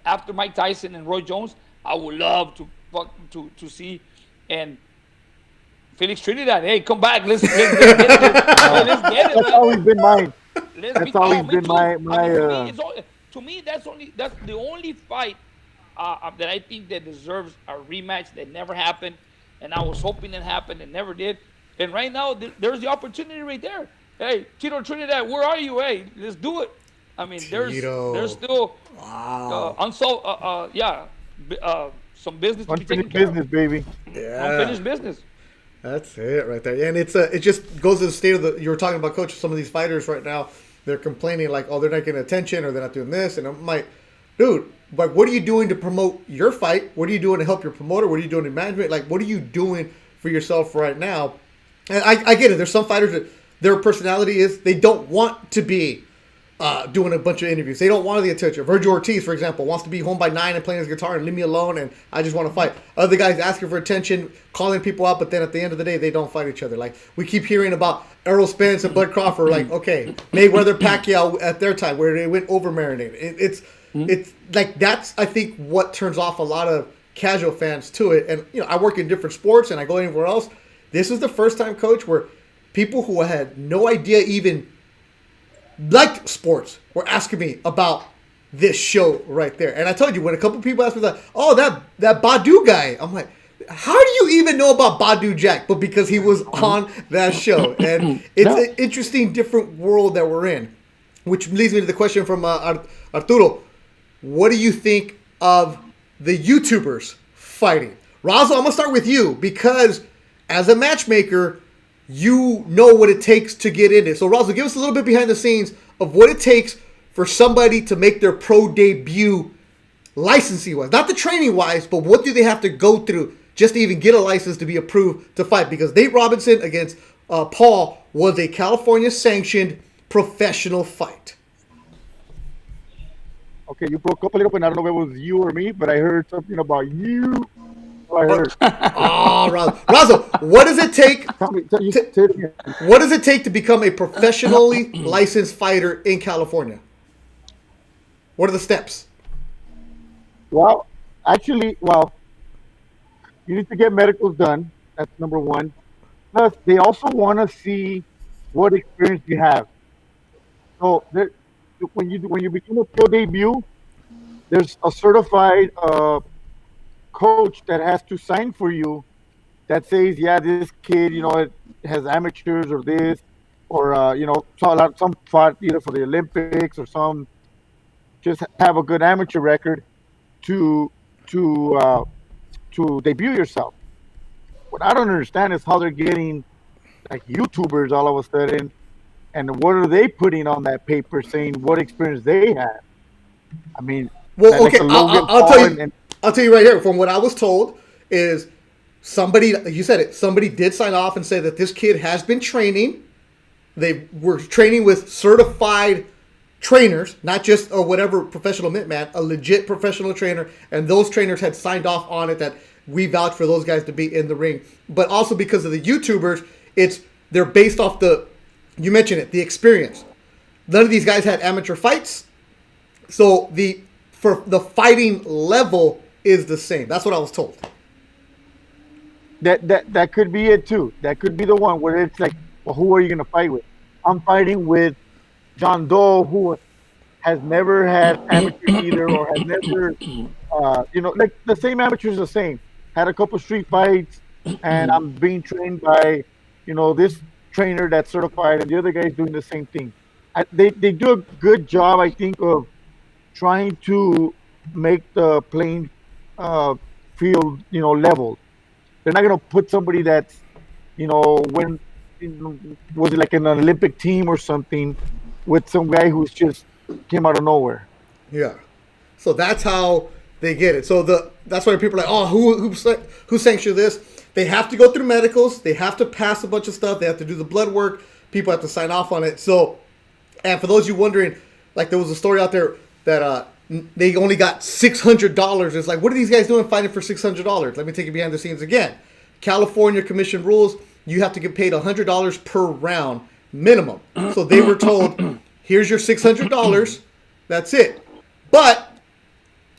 after Mike Tyson and Roy Jones, I would love to see and Felix Trinidad. Hey, come back. Let's get it. Hey, let's get it, That's man. always been mine. Let's be. That's always Oh, me been too. my To me, that's the only fight that I think that deserves a rematch that never happened, and I was hoping it happened and never did. And right now, there's the opportunity right there. Hey, Tito Trinidad, where are you? Hey, let's do it. There's Tito. still Wow. unsolved, some business to be taken unfinished care of, business, baby. Yeah. unfinished business. That's it right there. And it just goes to the state of the. You were talking about, coach. Some of these fighters right now, they're complaining like, oh, they're not getting attention or they're not doing this. And I'm like, dude, like, what are you doing to promote your fight? What are you doing to help your promoter? What are you doing in management? Like, what are you doing for yourself right now? And I get it. There's some fighters that their personality is they don't want to be doing a bunch of interviews. They don't want the attention. Virgil Ortiz, for example, wants to be home by 9 and playing his guitar and leave me alone and I just want to fight. Other guys asking for attention, calling people out, but then at the end of the day, they don't fight each other. Like, we keep hearing about Errol Spence and Bud Crawford. Like, okay, Mayweather Pacquiao at their time where they went over marinated. It's like that's, I think, what turns off a lot of casual fans to it. And, I work in different sports and I go anywhere else. This is the first time, coach, where people who had no idea even liked sports were asking me about this show right there. And I told you, when a couple people asked me that, oh, that Badu guy, I'm like, how do you even know about Badu Jack? But because he was on that show. And it's an interesting, different world that we're in. Which leads me to the question from Arturo. What do you think of the YouTubers fighting? Razo, I'm going to start with you because as a matchmaker, you know what it takes to get in it. So, Razo, give us a little bit behind the scenes of what it takes for somebody to make their pro debut licensing-wise. Not the training-wise, but what do they have to go through just to even get a license to be approved to fight? Because Nate Robinson against Paul was a California-sanctioned professional fight. Okay, you broke up a little bit. I don't know if it was you or me, but I heard something about you. I heard. Oh, Razo, what does it take? Say it again. What does it take to become a professionally licensed fighter in California? What are the steps? Well, actually, you need to get medicals done. That's number one. Plus, they also want to see what experience you have. So when you become a pro debut, there's a certified coach that has to sign for you that says, yeah, this kid, it has amateurs or this, or some fought either for the Olympics or some just have a good amateur record to to debut yourself. What I don't understand is how they're getting like YouTubers all of a sudden and what are they putting on that paper saying what experience they have? I mean, Well, like okay, a Logan I'll tell Paul you. I'll tell you right here. From what I was told, is somebody, you said it. Somebody did sign off and say that this kid has been training. They were training with certified trainers, not just a whatever professional mittman, a legit professional trainer, and those trainers had signed off on it that we vouch for those guys to be in the ring. But also because of the YouTubers, they're based off you mentioned it, the experience. None of these guys had amateur fights, so for the fighting level is the same. That's what I was told. That could be it too. That could be the one where it's like, well, who are you going to fight with? I'm fighting with John Doe, who has never had amateurs either, or has never, like the same amateurs, the same. Had a couple street fights, and I'm being trained by, this trainer that's certified, and the other guy's doing the same thing. They do a good job, I think, of trying to make the playing field, level. They're not going to put somebody that's, when was it like an Olympic team or something, with some guy who's just came out of nowhere. Yeah. So that's how they get it. So that's why people are like, oh, who sanctioned this? They have to go through medicals. They have to pass a bunch of stuff. They have to do the blood work. People have to sign off on it. So, and for those of you wondering, like there was a story out there that they only got $600. It's like, what are these guys doing fighting for $600? Let me take you behind the scenes again. California Commission rules, you have to get paid $100 per round minimum. So they were told, here's your $600. That's it. But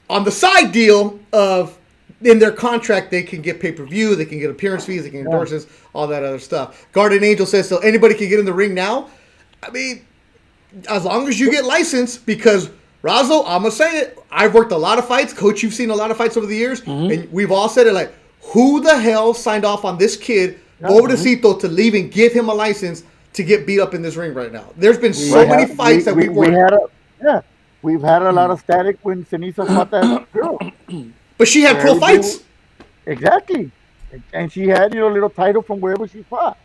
on the side deal of in their contract, they can get pay-per-view, they can get appearance fees, they can get endorsements, all that other stuff. Guardian Angel says, so anybody can get in the ring now? I mean, as long as you get licensed, because Razo, I'm going to say it, I've worked a lot of fights. Coach, you've seen a lot of fights over the years, and we've all said it like, who the hell signed off on this kid, Pobrecito, to leave and give him a license to get beat up in this ring right now? There's been so many fights that we've worked. We've had a lot of static when Ceniza fought that girl. But she had pro fights. Exactly. And she had, a little title from wherever she fought.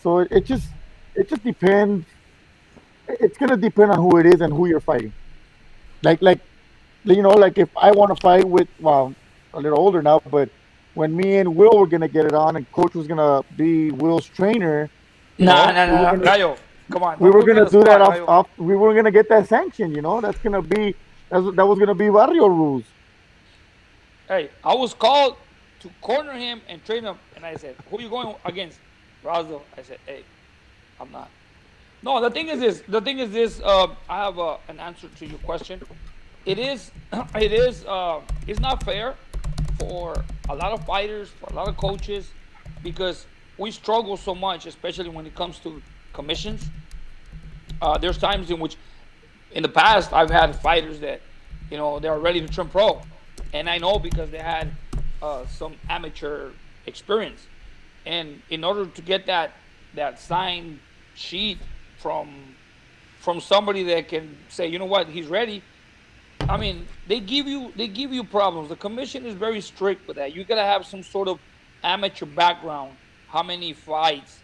So it just depends. It's going to depend on who it is and who you're fighting. Like if I want to fight with, well, a little older now, but when me and Will were going to get it on and Coach was going to be Will's trainer. No, Gallo, come on. We were going to do that off. We were going to get that sanction, That's going to be, that was going to be Barrio rules. Hey, I was called to corner him and train him, and I said, who are you going against? Razo. I said, hey, I'm not. No, the thing is this. I have an answer to your question. It's not fair for a lot of fighters, for a lot of coaches, because we struggle so much, especially when it comes to commissions. There's times in which, in the past, I've had fighters that, they're ready to turn pro, and I know because they had some amateur experience, and in order to get that signed sheet from somebody that can say, you know what, he's ready. I mean, they give you problems. The commission is very strict with that. You gotta have some sort of amateur background. How many fights?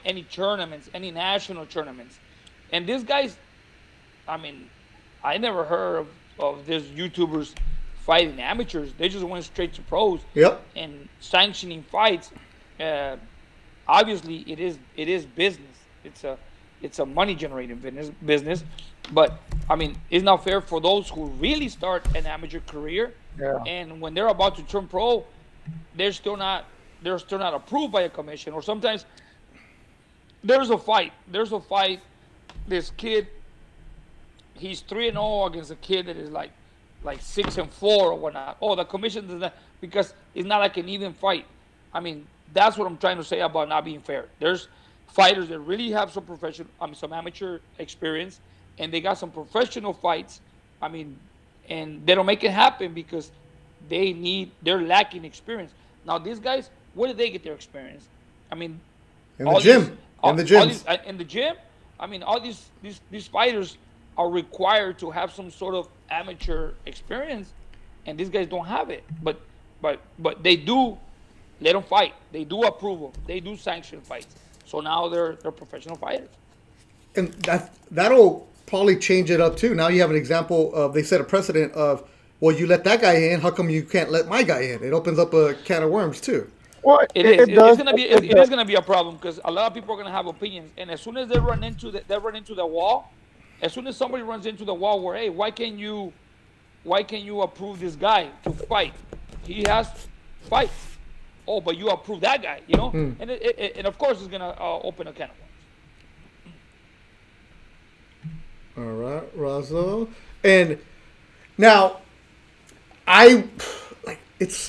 Any tournaments? Any national tournaments? And these guys, I mean, I never heard of these YouTubers fighting amateurs. They just went straight to pros. Yep. And sanctioning fights. Obviously, it is business. It's a money generating business. But I mean, it's not fair for those who really start an amateur career, and when they're about to turn pro, they're still not approved by a commission. Or sometimes there's a fight. This kid, he's 3-0 against a kid that is like 6-4 or whatnot. Oh, the commission does that because it's not like an even fight. I mean, that's what I'm trying to say about not being fair. There's fighters that really have some amateur experience, and they got some professional fights. I mean, and they don't make it happen because they're lacking experience. Now these guys, where did they get their experience? I mean, in the gym. In the gym. I mean, all these fighters are required to have some sort of amateur experience, and these guys don't have it. But they do let them fight. They do approve them. They do sanction fights. So now they're professional fighters. And that'll probably change it up too. Now you have an example of they set a precedent of, well, you let that guy in. How come you can't let my guy in? It opens up a can of worms too. Well, It does. is gonna be it is gonna be a problem because a lot of people are gonna have opinions, and as soon as they run into the wall, as soon as somebody runs into the wall where, hey, why can't you approve this guy to fight? He has fights. Oh, but you approve that guy, and and of course it's gonna open a can of worms. All right, Razo. And now it's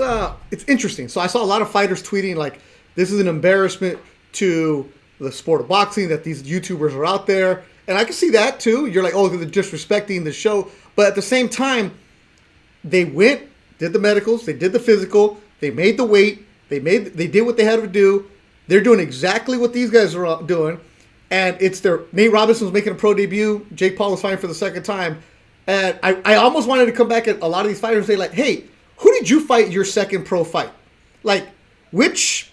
interesting. So I saw a lot of fighters tweeting like, this is an embarrassment to the sport of boxing that these YouTubers are out there. And I can see that too. You're like, oh, they're disrespecting the show. But at the same time, they went, did the medicals, they did the physical, they made the weight, they did what they had to do. They're doing exactly what these guys are doing. And it's Nate Robinson's making a pro debut. Jake Paul is fighting for the second time. And I almost wanted to come back at a lot of these fighters and say like, hey, who did you fight your second pro fight? Like, which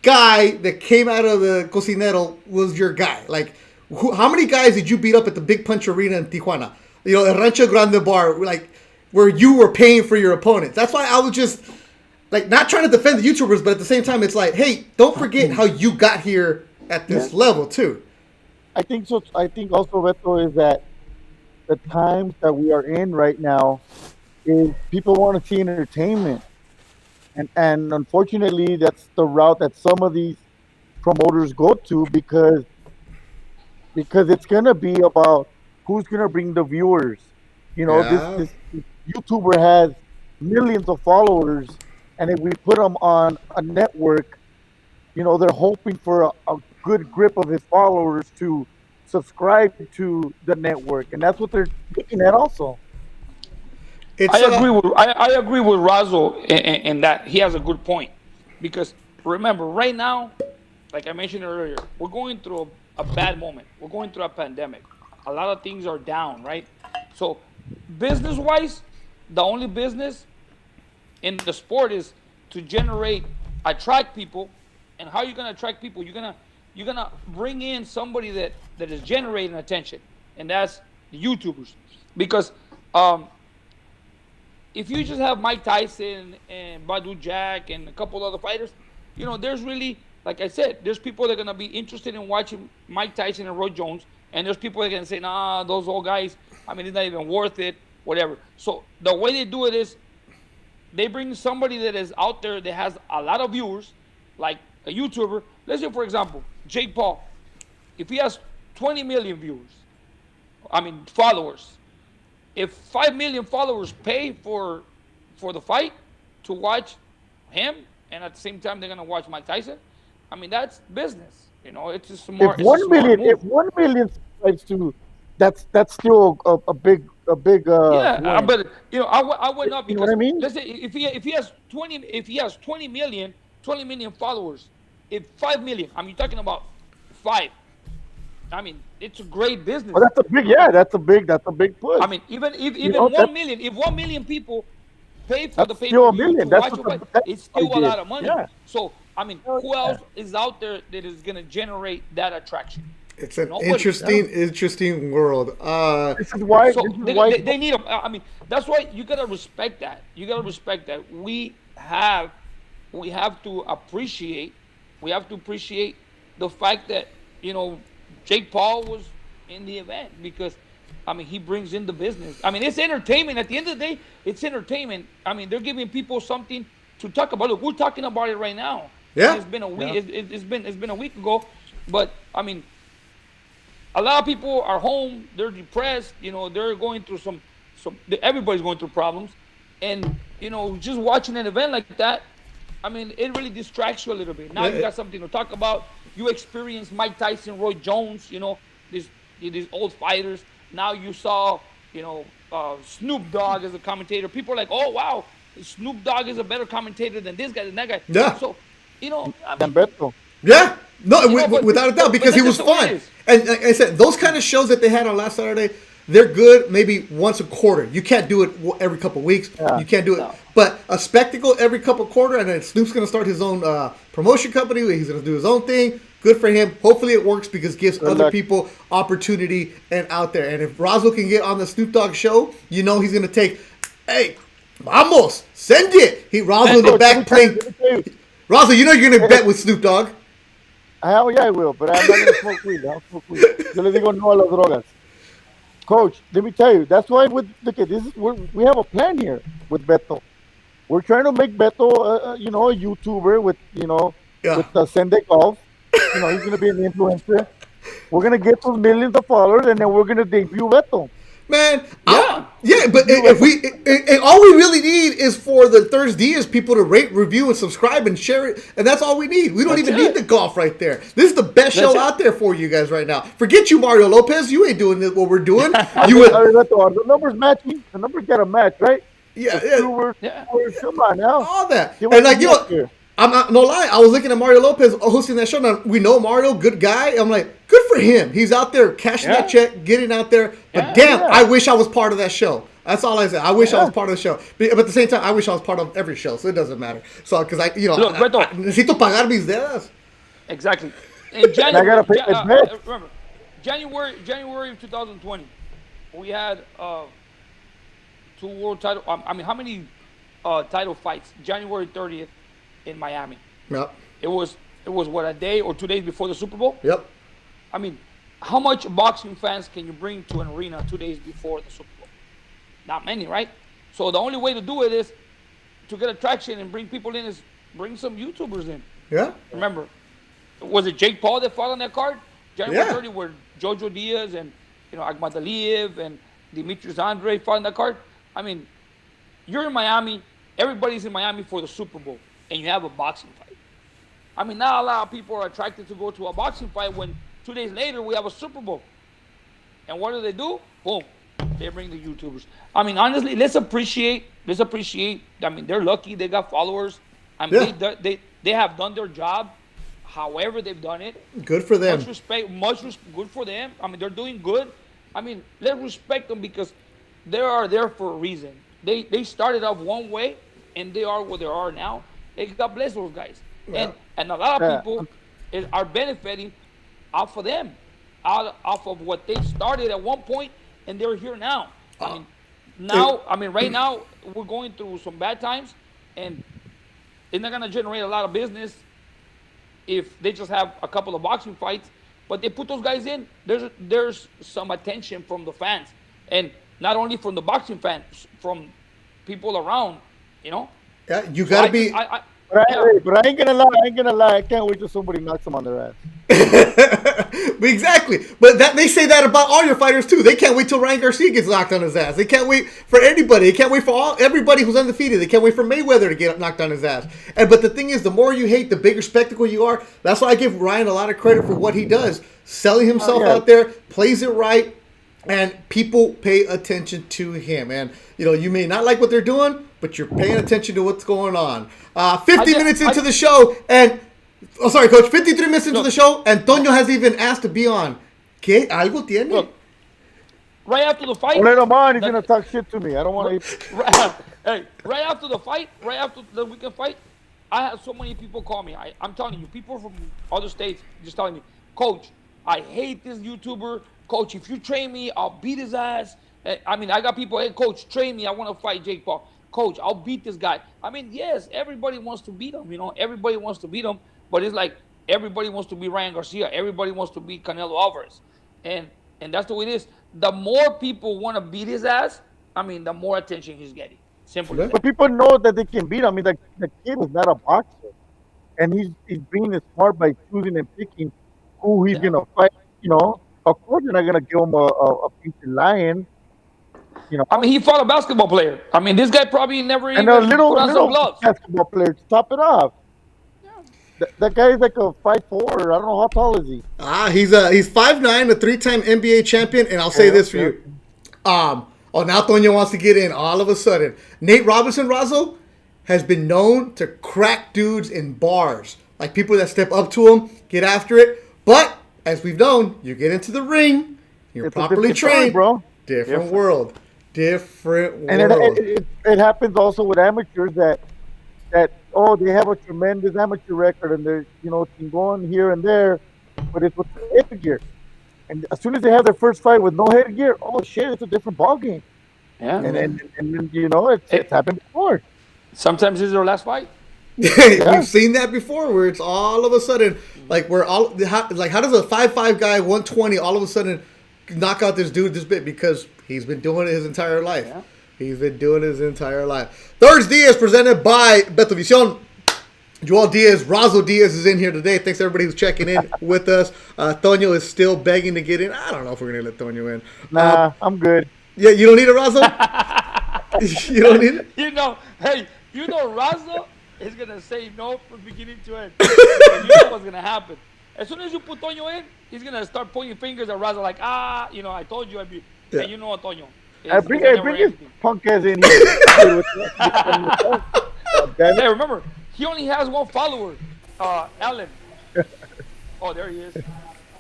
guy that came out of the Cocinero was your guy? Like, how many guys did you beat up at the Big Punch Arena in Tijuana? El Rancho Grande Bar, like, where you were paying for your opponents. That's why I was just, like, not trying to defend the YouTubers, but at the same time, it's like, hey, don't forget how you got here at this level, too. I think so. I think also, Beto, is that the times that we are in right now is people want to see entertainment. And unfortunately, that's the route that some of these promoters go to because it's going to be about who's going to bring the viewers. This YouTuber has millions of followers, and if we put them on a network, they're hoping for a good grip of his followers to subscribe to the network, and that's what they're looking at also. I agree with Razo in that he has a good point, because remember, right now, like I mentioned earlier, we're going through a bad moment. We're going through a pandemic. A lot of things are down, right? So business-wise, the only business in the sport is to attract people. And how are you going to attract people? You're gonna bring in somebody that is generating attention, and that's the YouTubers. Because if you just have Mike Tyson and Badu Jack and a couple other fighters, there's really, like I said, there's people that are gonna be interested in watching Mike Tyson and Roy Jones, and there's people that are gonna say, nah, those old guys, I mean, it's not even worth it, whatever. So the way they do it is they bring somebody that is out there that has a lot of viewers, like a YouTuber. Let's say, for example, Jake Paul. If he has 20 million followers, if 5 million followers pay for the fight to watch him, and at the same time they're gonna watch Mike Tyson, I mean, that's business. It's a smart. If 1 million subscribes to, that's still a big. Yeah, but I would not, because you know what I mean? Let's say if he has 20 million followers, if 5 million, I mean, you're talking about 5. I mean, it's a great business. Well, that's a big push. I mean, even 1 million, if 1 million people pay for the pay-per-view to watch your fight, it's still a lot of money. Yeah. So, I mean, who else is out there that is going to generate that attraction? It's an interesting world. This is why. They need them. I mean, that's why you gotta respect that. We have to appreciate. We have to appreciate the fact that Jake Paul was in the event, because I mean, he brings in the business. I mean, it's entertainment. At the end of the day, it's entertainment. I mean, they're giving people something to talk about. Look, we're talking about it right now. Yeah. It's been a week. Yeah. It's been a week ago, but I mean, a lot of people are home. They're depressed. They're going through some. Everybody's going through problems, and just watching an event like that, I mean, it really distracts you a little bit. Now you got something to talk about. You experienced Mike Tyson, Roy Jones. These old fighters. Now you saw, Snoop Dogg as a commentator. People are like, oh wow, Snoop Dogg is a better commentator than this guy, than that guy. Yeah. So, Yeah. No, without a doubt, because he was fun. And like I said, those kind of shows that they had on last Saturday, they're good maybe once a quarter. You can't do it every couple weeks. Yeah. You can't do it. But a spectacle every couple quarter, and then Snoop's going to start his own promotion company. He's going to do his own thing. Good for him. Hopefully it works because it gives other people opportunity and out there. And if Razo can get on the Snoop Dogg show, you know he's going to take, hey, vamos, send it. Razo in the back playing. Razo, you know you're going to bet with Snoop Dogg. Hell yeah, I will, but I'm not going to smoke weed. I don't smoke weed. Yo le digo no a las drogas. Coach, let me tell you, that's why look at this. We have a plan here with Beto. We're trying to make Beto, a YouTuber with, with Sunday Golf. He's going to be an influencer. We're going to get those millions of followers, and then we're going to debut Beto. Man, but if all we really need is for the ThursDIAZ people to rate, review, and subscribe and share it, and that's all we need. We don't even need the golf right there. This is the best show out there for you guys right now. Forget you, Mario Lopez. You ain't doing what we're doing. The numbers matching. The numbers got to match, right? Yeah. Come on now. All that. And I'm not no lie. I was looking at Mario Lopez hosting that show. Now we know Mario, good guy. I'm like, good for him. He's out there cashing that check, getting out there. But I wish I was part of that show. That's all I said. I wish I was part of the show. But at the same time, I wish I was part of every show. So it doesn't matter. So because I necesito pagar mis deudas. Exactly. In January, I gotta pay remember, January of 2020, we had 2 world title. How many title fights? January 30th. In Miami. Yep. It was what, a day or 2 days before the Super Bowl? Yep. How much boxing fans can you bring to an arena 2 days before the Super Bowl? Not many, right? So the only way to do it is to get attraction and bring people in is bring some YouTubers in. Yeah. Remember, was it Jake Paul that fought on that card? January 30, where Jojo Diaz and Akhmadaliev and Demetrius Andre fought on that card? You're in Miami. Everybody's in Miami for the Super Bowl. And you have a boxing fight. Not a lot of people are attracted to go to a boxing fight when 2 days later we have a Super Bowl. And what do? Boom. They bring the YouTubers. Honestly, let's appreciate. They're lucky. They got followers. They have done their job. However they've done it. Good for them. Much respect. Good for them. they're doing good. Let's respect them because they are there for a reason. They started off one way and they are where they are now. God bless those guys. Yeah. And a lot of people are benefiting off of them, off of what they started at one point, and they're here now. Right now, we're going through some bad times, and it's not going to generate a lot of business if they just have a couple of boxing fights. But they put those guys in. There's some attention from the fans, and not only from the boxing fans, from people around, Yeah, you gotta be. But I ain't gonna lie. I can't wait till somebody knocks them on their ass. Exactly. But they say that about all your fighters too. They can't wait till Ryan Garcia gets knocked on his ass. They can't wait for anybody. They can't wait for everybody who's undefeated. They can't wait for Mayweather to get knocked on his ass. But the thing is, the more you hate, the bigger spectacle you are. That's why I give Ryan a lot of credit for what he does, selling himself out there, plays it right. And people pay attention to him. And, you may not like what they're doing, but you're paying attention to what's going on. 50 minutes into the show, and... Oh, sorry, Coach. 53 minutes into the show, Antonio has even asked to be on. ¿Qué? ¿Algo tiene? Look, right after the fight... Let him on. He's going to talk shit to me. I don't want to... Right after the fight, right after the weekend fight, I had so many people call me. I'm telling you, people from other states just telling me, Coach, I hate this YouTuber. Coach, if you train me, I'll beat his ass. I got people, hey, Coach, train me. I want to fight Jake Paul. Coach, I'll beat this guy. Yes, everybody wants to beat him. Everybody wants to beat him. But it's like everybody wants to be Ryan Garcia. Everybody wants to be Canelo Alvarez. And that's the way it is. The more people want to beat his ass, the more attention he's getting. Simple as that. But people know that they can beat him. The kid is not a boxer. And he's being smart by choosing and picking who he's going to fight, Of course, you're not gonna give him a piece of lion. He fought a basketball player. This guy probably never even put on some gloves. Basketball player to top it off. That guy is like a 5'4". I don't know how tall is he. He's 5'9", a 3-time NBA champion, and I'll say this for you. Now Tonya wants to get in all of a sudden. Nate Robinson, Razo, has been known to crack dudes in bars, like people that step up to him, get after it, but. As we've known, you get into the ring, you're properly trained, bro. Different world. Different And world. it happens also with amateurs that they have a tremendous amateur record and they're can go on here and there, but it's with the headgear. And as soon as they have their first fight with no headgear, oh shit, it's a different ball game. Yeah. And it's happened before. Sometimes it's their last fight. We've seen that before, where it's all of a sudden like how does a 5'5" guy 120 all of a sudden knock out this dude this bit because he's been doing it his entire life. Yeah. He's been doing it his entire life. ThursDIAZ presented by Betavisión. Joel Diaz, Razo Diaz is in here today. Thanks everybody who's checking in with us. Toño is still begging to get in. I don't know if we're gonna let Toño in. Nah, I'm good. Yeah, you don't need it, Razo. You don't need it. Razo is gonna say no from beginning to end. You know what's gonna happen. As soon as you put Toño in, he's gonna start pointing fingers at Razo like, I told you I'd be. Yeah. And you know what, Toño. Bring his punk ass in here. Hey, remember, he only has one follower, Alan. Oh, there he is.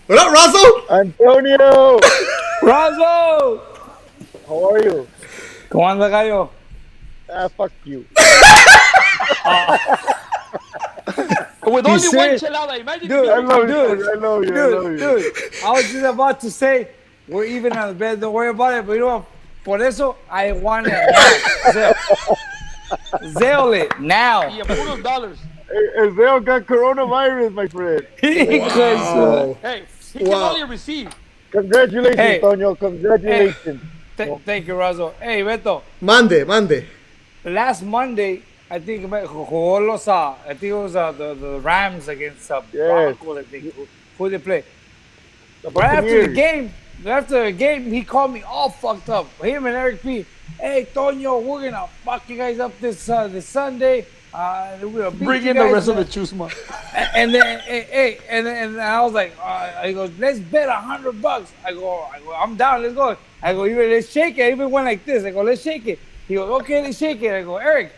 What up, Razo? Antonio. Razo! How are you? ¿Cómo anda, gallo? Fuck you. With only one chelada, imagine. Dude, I love you. Dude, I was just about to say, we're even on the bed, don't worry about it, but you know what? Por eso, I want it now. Zell it now. Y a puros dollars. Zell got coronavirus, my friend. Wow. Hey, he can only receive. Congratulations, Toño. Congratulations. Thank you, Razo. Hey, Beto. Mande. Last Monday, I think I think it was the Rams against Broncos, I think. Who they play? Right after the game, he called me all fucked up. Him and Eric P. Hey, Toño, we're gonna fuck you guys up this Sunday. Bring in the rest of the chusma. And then, and I was like, he goes, let's bet $100. I go, I'm down. Let's go. I go, let's shake it. I even went like this. I go, let's shake it. He goes, okay, let's shake it. I go, Eric,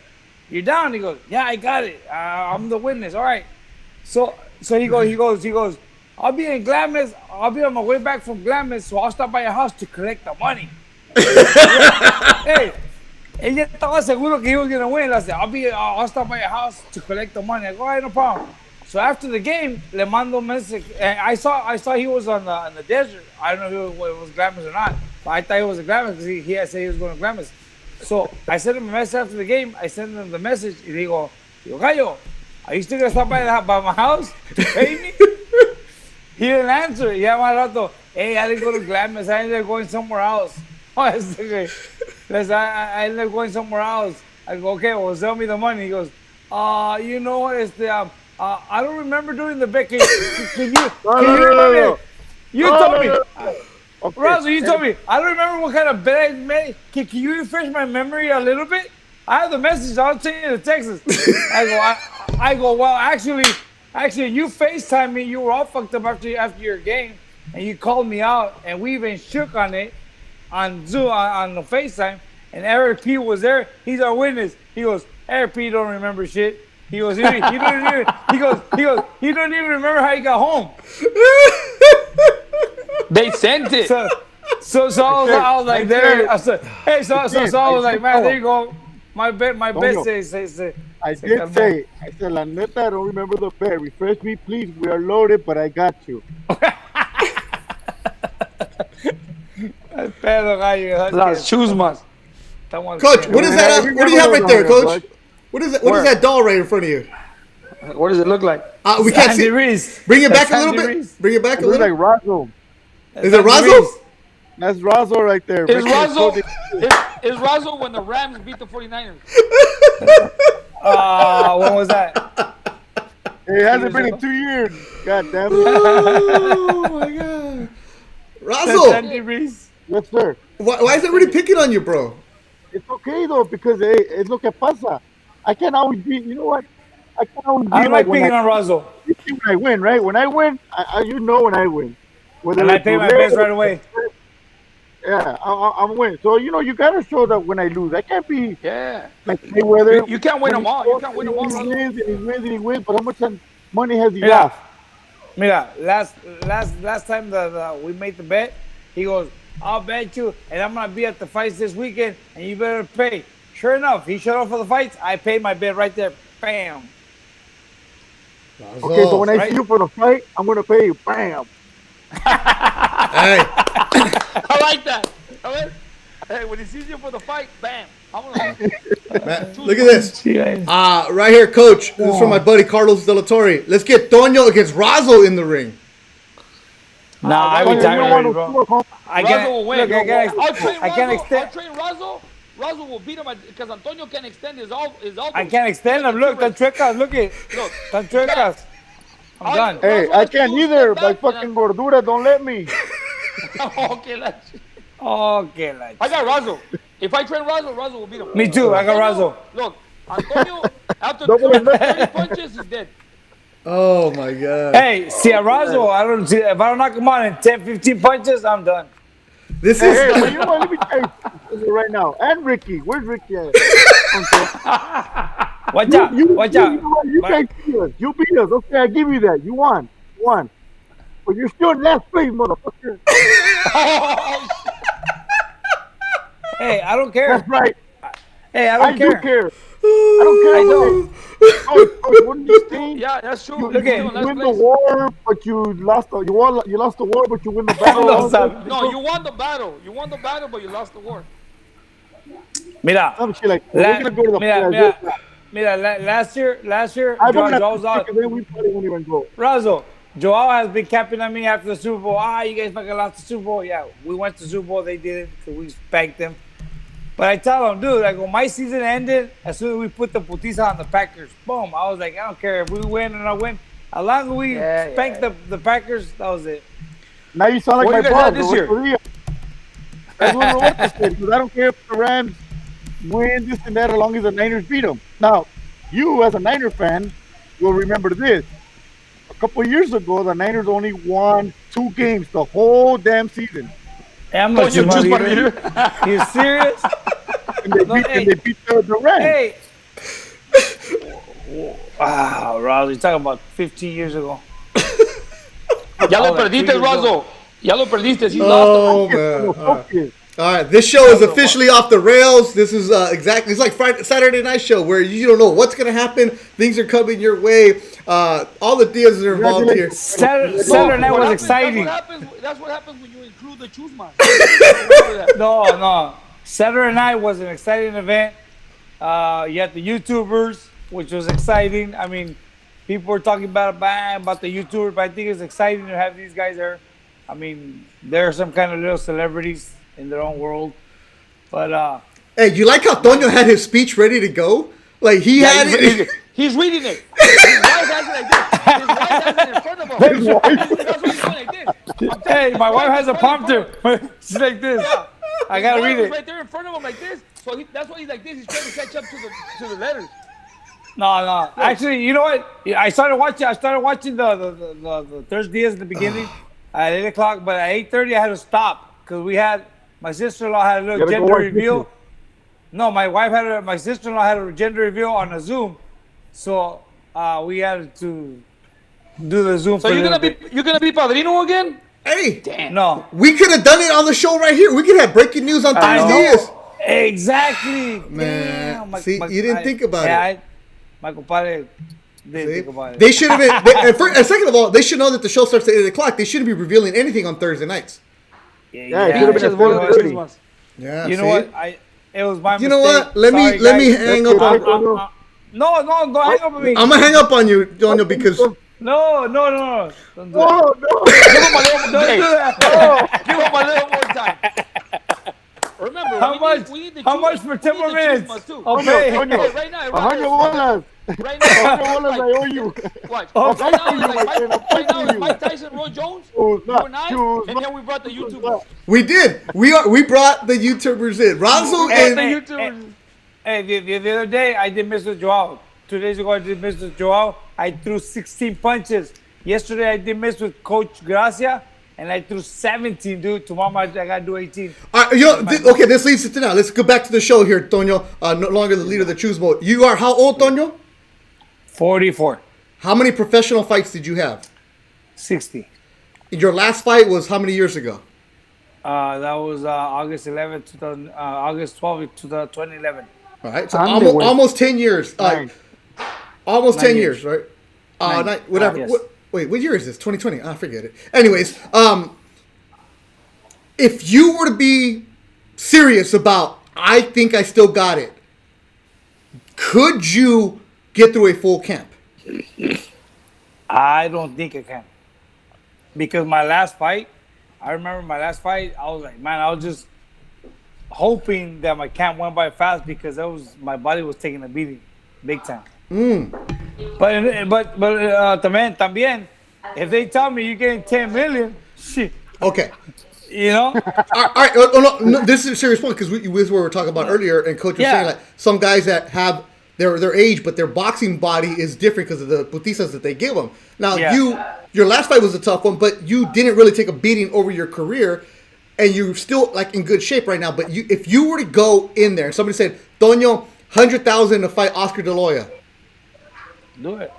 you're down. He goes, yeah, I got it. I'm the witness. All right. So he goes. I'll be in Glamis. I'll be on my way back from Glamis, so I'll stop by your house to collect the money. Hey, ella estaba seguro que he was gonna win. I said, I'll stop by your house to collect the money. I go, all right, no problem. So after the game, le mando message. And I saw he was on the desert. I don't know if it was Glamis or not, but I thought it was a Glamis because he had said he was going to Glamis. So I sent him a message after the game. I sent him the message. Y digo, Gallo, are you still gonna stop by my house to pay me? He didn't answer. Yeah, my rato. Hey, I didn't go to Glamis. I ended up going somewhere else. I ended up going somewhere else. I go, okay, well, sell me the money. He goes, you know what? It's the I don't remember doing the bet. Can you remember? You told me. Okay. Razo, you told me. I don't remember what kind of bet I made. Can you refresh my memory a little bit? I have the message. I'll send you the texts. I go. Well, actually, you FaceTimed me. You were all fucked up after your game, and you called me out, and we even shook on it on Zoom on the FaceTime. And Eric P was there. He's our witness. He goes, Eric P don't remember shit. He goes, he don't even remember how he got home. They sent it. So I was like, there. I said, hey, so I was like, man, there you go. My bet says. I said, la neta, I don't remember the bet. Refresh me, please. We are loaded, but I got you. Las chusmas. Coach, what is that? What do you have right there, Coach? What is that? What is that doll right in front of you? What does it look like? We can't see. Reese. Bring it back a little bit. Bring it back a little. Like Razo. Is it Razo? That's Razo right there. Is Razo when the Rams beat the 49ers? When was that? It hasn't been in 2 years. God damn it. Oh my God. Razo. Yes, sir. Why is everybody picking on you, bro? It's okay though because it's lo que pasa. I can't always be. You know what? I can't always be. I don't like picking on Razo. When I win, right? When I win, when I win. And I pay my bets right away. Yeah, I'm winning. So you gotta show that when I lose. I can't be like Mayweather. You can't win them all. You can't win them all. He wins. But how much money has he lost? Mira, last time that we made the bet, he goes, I'll bet you, and I'm gonna be at the fights this weekend, and you better pay. Sure enough, he showed up for the fights. I paid my bet right there. Bam. Okay, so when I Right? see you for the fight, I'm gonna pay you. Bam. Hey, I like that. All right? Hey, when he sees you for the fight, bam. I'm gonna man, look at this. See you guys. Right here, Coach. This is from my buddy Carlos De La Torre. Let's get Toño against Razo in the ring. Nah, I Toño, you retired don't already, want bro. to talk, I Razo can't. will win. Look, I'll train I can't Razo. extend. I'll train Razo. Razo will beat him because Antonio can extend his elbows. I can't extend them. Look, tan chuecas. Look it. Look, Tan chuecas. I'm done. Hey, I can't either. My fucking gordura don't let me. Okay, Okay, like. I got Razo. If I train Razo, Razo will beat him. Me too. I got Razo. Look, Antonio, after Double 30 punches, he's dead. Oh my God. Hey, see a Razo. I don't see. If I don't knock him out in 10, 15 punches, I'm done. This Hey, is. but you know what? Let me tell you right now. And Ricky, where's Ricky at? Watch out. Watch out. You can't beat us. You beat us. Okay, I give you that. You won. You won. But you're still in last place, motherfucker. Hey, I don't care. That's right. Hey, I I don't do care. care. I don't care. I know. Coach, wouldn't you think? Yeah, that's true. You, Look you at- win the war, but you lost. You lost the war, but you win the battle. No, stop. No, you won the battle. You won the battle, but you lost the war. Mira. Some shit like that. We're gonna go to the Mira, last year, I Joao don't was on. then we probably won't even go. Razo, Joao has been capping on me after the Super Bowl. You guys fucking lost the Super Bowl. Yeah, we went to the Super Bowl. They did it because we spanked them. But I tell him, dude, when my season ended, as soon as we put the putiza on the Packers, boom, I was like, I don't care if we win or not win. As long as we spank the Packers, that was it. Now you sound like What my you guys had boss. this year? That's what Roberto said, because I don't care if the Rams win this and that, as long as the Niners beat them. Now, you as a Niner fan will remember this. A couple of years ago, the Niners only won 2 games the whole damn season. Hey, I'm not Toño, just just money. You serious? And they beat the Rams. Hey. Wow, Razo, you're talking about 15 years ago. Ya lo Oh, like perdiste, 3 years Razo. Ya lo perdiste. He's Oh lost. man. Focus. All right, this show is officially off the rails. This is exactly, it's like Saturday night show where you don't know what's going to happen. Things are coming your way. All the Diaz are involved here. Saturday night was exciting. That's what happens when you include the Chusman. No. Saturday night was an exciting event. You had the YouTubers, which was exciting. I mean, people were talking about the YouTubers, but I think it's exciting to have these guys there. I mean, they're some kind of little celebrities in their own world. But Hey, you like how Toño had his speech ready to go? Like he had it. He's reading it. His wife has it like this. His wife has it in front of him. That's what he's doing like this. hey, my wife has a prompter. She's like this. I gotta read it. Right there in front of him like this. So that's why he's like this. He's trying to catch up to the letters. No. Actually, you know what? I started watching the ThursDIAZ at the beginning at 8 o'clock, but at 8:30 I had to stop because my sister-in-law had a little gender reveal. No, my sister-in-law had a gender reveal on a Zoom, so we had to do the Zoom. So you're gonna be padrino again? Hey, Damn. No. we could have done it on the show right here. We could have breaking news on I know. Thursdays. Exactly. Man, Damn, see, you didn't think about it. My compadre didn't think about it. They should have been. And second of all, they should know that the show starts at 8 o'clock. They shouldn't be revealing anything on Thursday nights. Yeah, it should have been at 4:30. Yeah, You know what? It was my You mistake. know what? Let me Sorry, guys. hang up on. No, don't hang up on me. I'm gonna hang up on you, Toño, because No. Don't do that. No. Give him a little more. Don't Hey, do that. give him a little more time. Remember, we need the How much Chusmas- for we 10 need more the minutes? Chusmas too. Okay. Toño, Right now, 100 bolas. right now, 100 bolas I owe you. watch. Oh, Right now, it's Mike Tyson, Roy Jones, you and I, and then we brought the YouTubers. we did. We brought the YouTubers in. Razo Hey, and hey, YouTubers. Hey, the other day I did Mr. Joao. 2 days ago I did Mr. Joao. I threw 16 punches. Yesterday I did miss with Coach Gracia, and I threw 17, dude. Tomorrow I gotta do 18. okay, this leads to now. Let's go back to the show here, Toño. No longer the leader of the Choose Mode. You are how old, Toño? 44. How many professional fights did you have? 60. Your last fight was how many years ago? That was August 11th, 2000, August 12th, 2011. All right, so Ande, güey. almost 10 years. Nice. Almost 10 9 years, years. right? Whatever. Yes. Wait, what year is this? 2020. I forget it. Anyways, if you were to be serious about, I think I still got it, could you get through a full camp? I don't think I can. Because my last fight, I remember my last fight, I was like, man, I was just hoping that my camp went by fast because my body was taking a beating, big time. But también, if they tell me you're getting 10 million, shit, Okay. you know? All right. No, this is a serious point because this is what we were talking about earlier, and Coach was Yeah. saying like some guys that have their age, but their boxing body is different because of the putizas that they give them. Now, Yeah. your last fight was a tough one, but you didn't really take a beating over your career, and you're still like in good shape right now. But if you were to go in there, and somebody said, Toño, 100,000 to fight Oscar De La Hoya, Do it.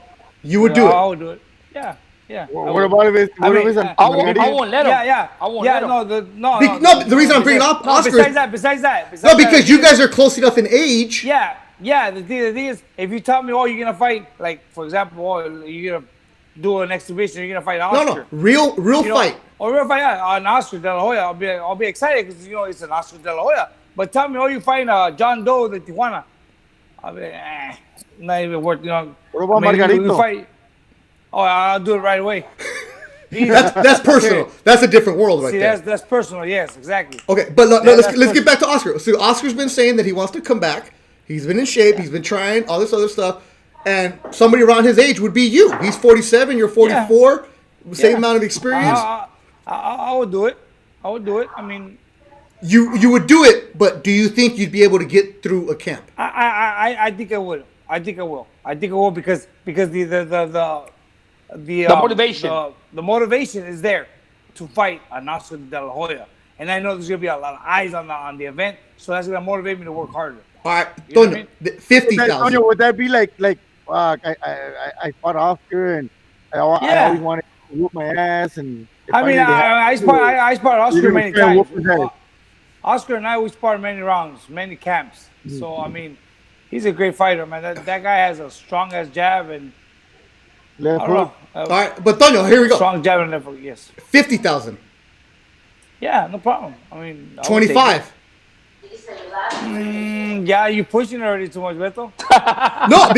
you would do I it. would do it. Yeah. I What would. about if it's I mean, a I won't let him. Yeah. I won't let him. No, the reason I'm bringing up Oscar is Besides that. no, because you guys are close enough in age. Yeah. The thing is, if you tell me, oh, you're gonna fight, like for example, oh, you're gonna do an exhibition, you're gonna fight Oscar. No, real You know, fight. Or real fight, yeah, on Oscar De La Hoya, I'll be excited because it's an Oscar De La Hoya. But tell me, oh, you fighting John Doe de Tijuana, I'll be not even worth. What about maybe Margarito? we fight. Oh, I'll do it right away. That's personal. That's a different world right See, there. that's personal. Yes, exactly. Okay, but let's that's get back to Oscar. So Oscar's been saying that he wants to come back. He's been in shape. He's been trying all this other stuff. And somebody around his age would be you. He's 47. You're 44. Same amount of experience. I would do it. I mean, You would do it, but do you think you'd be able to get through a camp? I think I would. I think I will because the motivation. The motivation is there to fight an Oscar De La Hoya, and I know there's gonna be a lot of eyes on the event, so that's gonna motivate me to work harder. All right, You know what I Toño, 50,000. Antonio, would that be like I fought Oscar and I always wanted to whoop my ass and I mean, I sparred Oscar many times. Times. Oscar and I, we sparred many rounds, many camps. So I mean, he's a great fighter, man. That guy has a strong ass jab and I don't know. All right, but Toño, here we go. Strong jab and left hook, yes. 50,000. Yeah, no problem. I mean, I would take 25. it. Yeah, you pushing it already too much, Beto. No,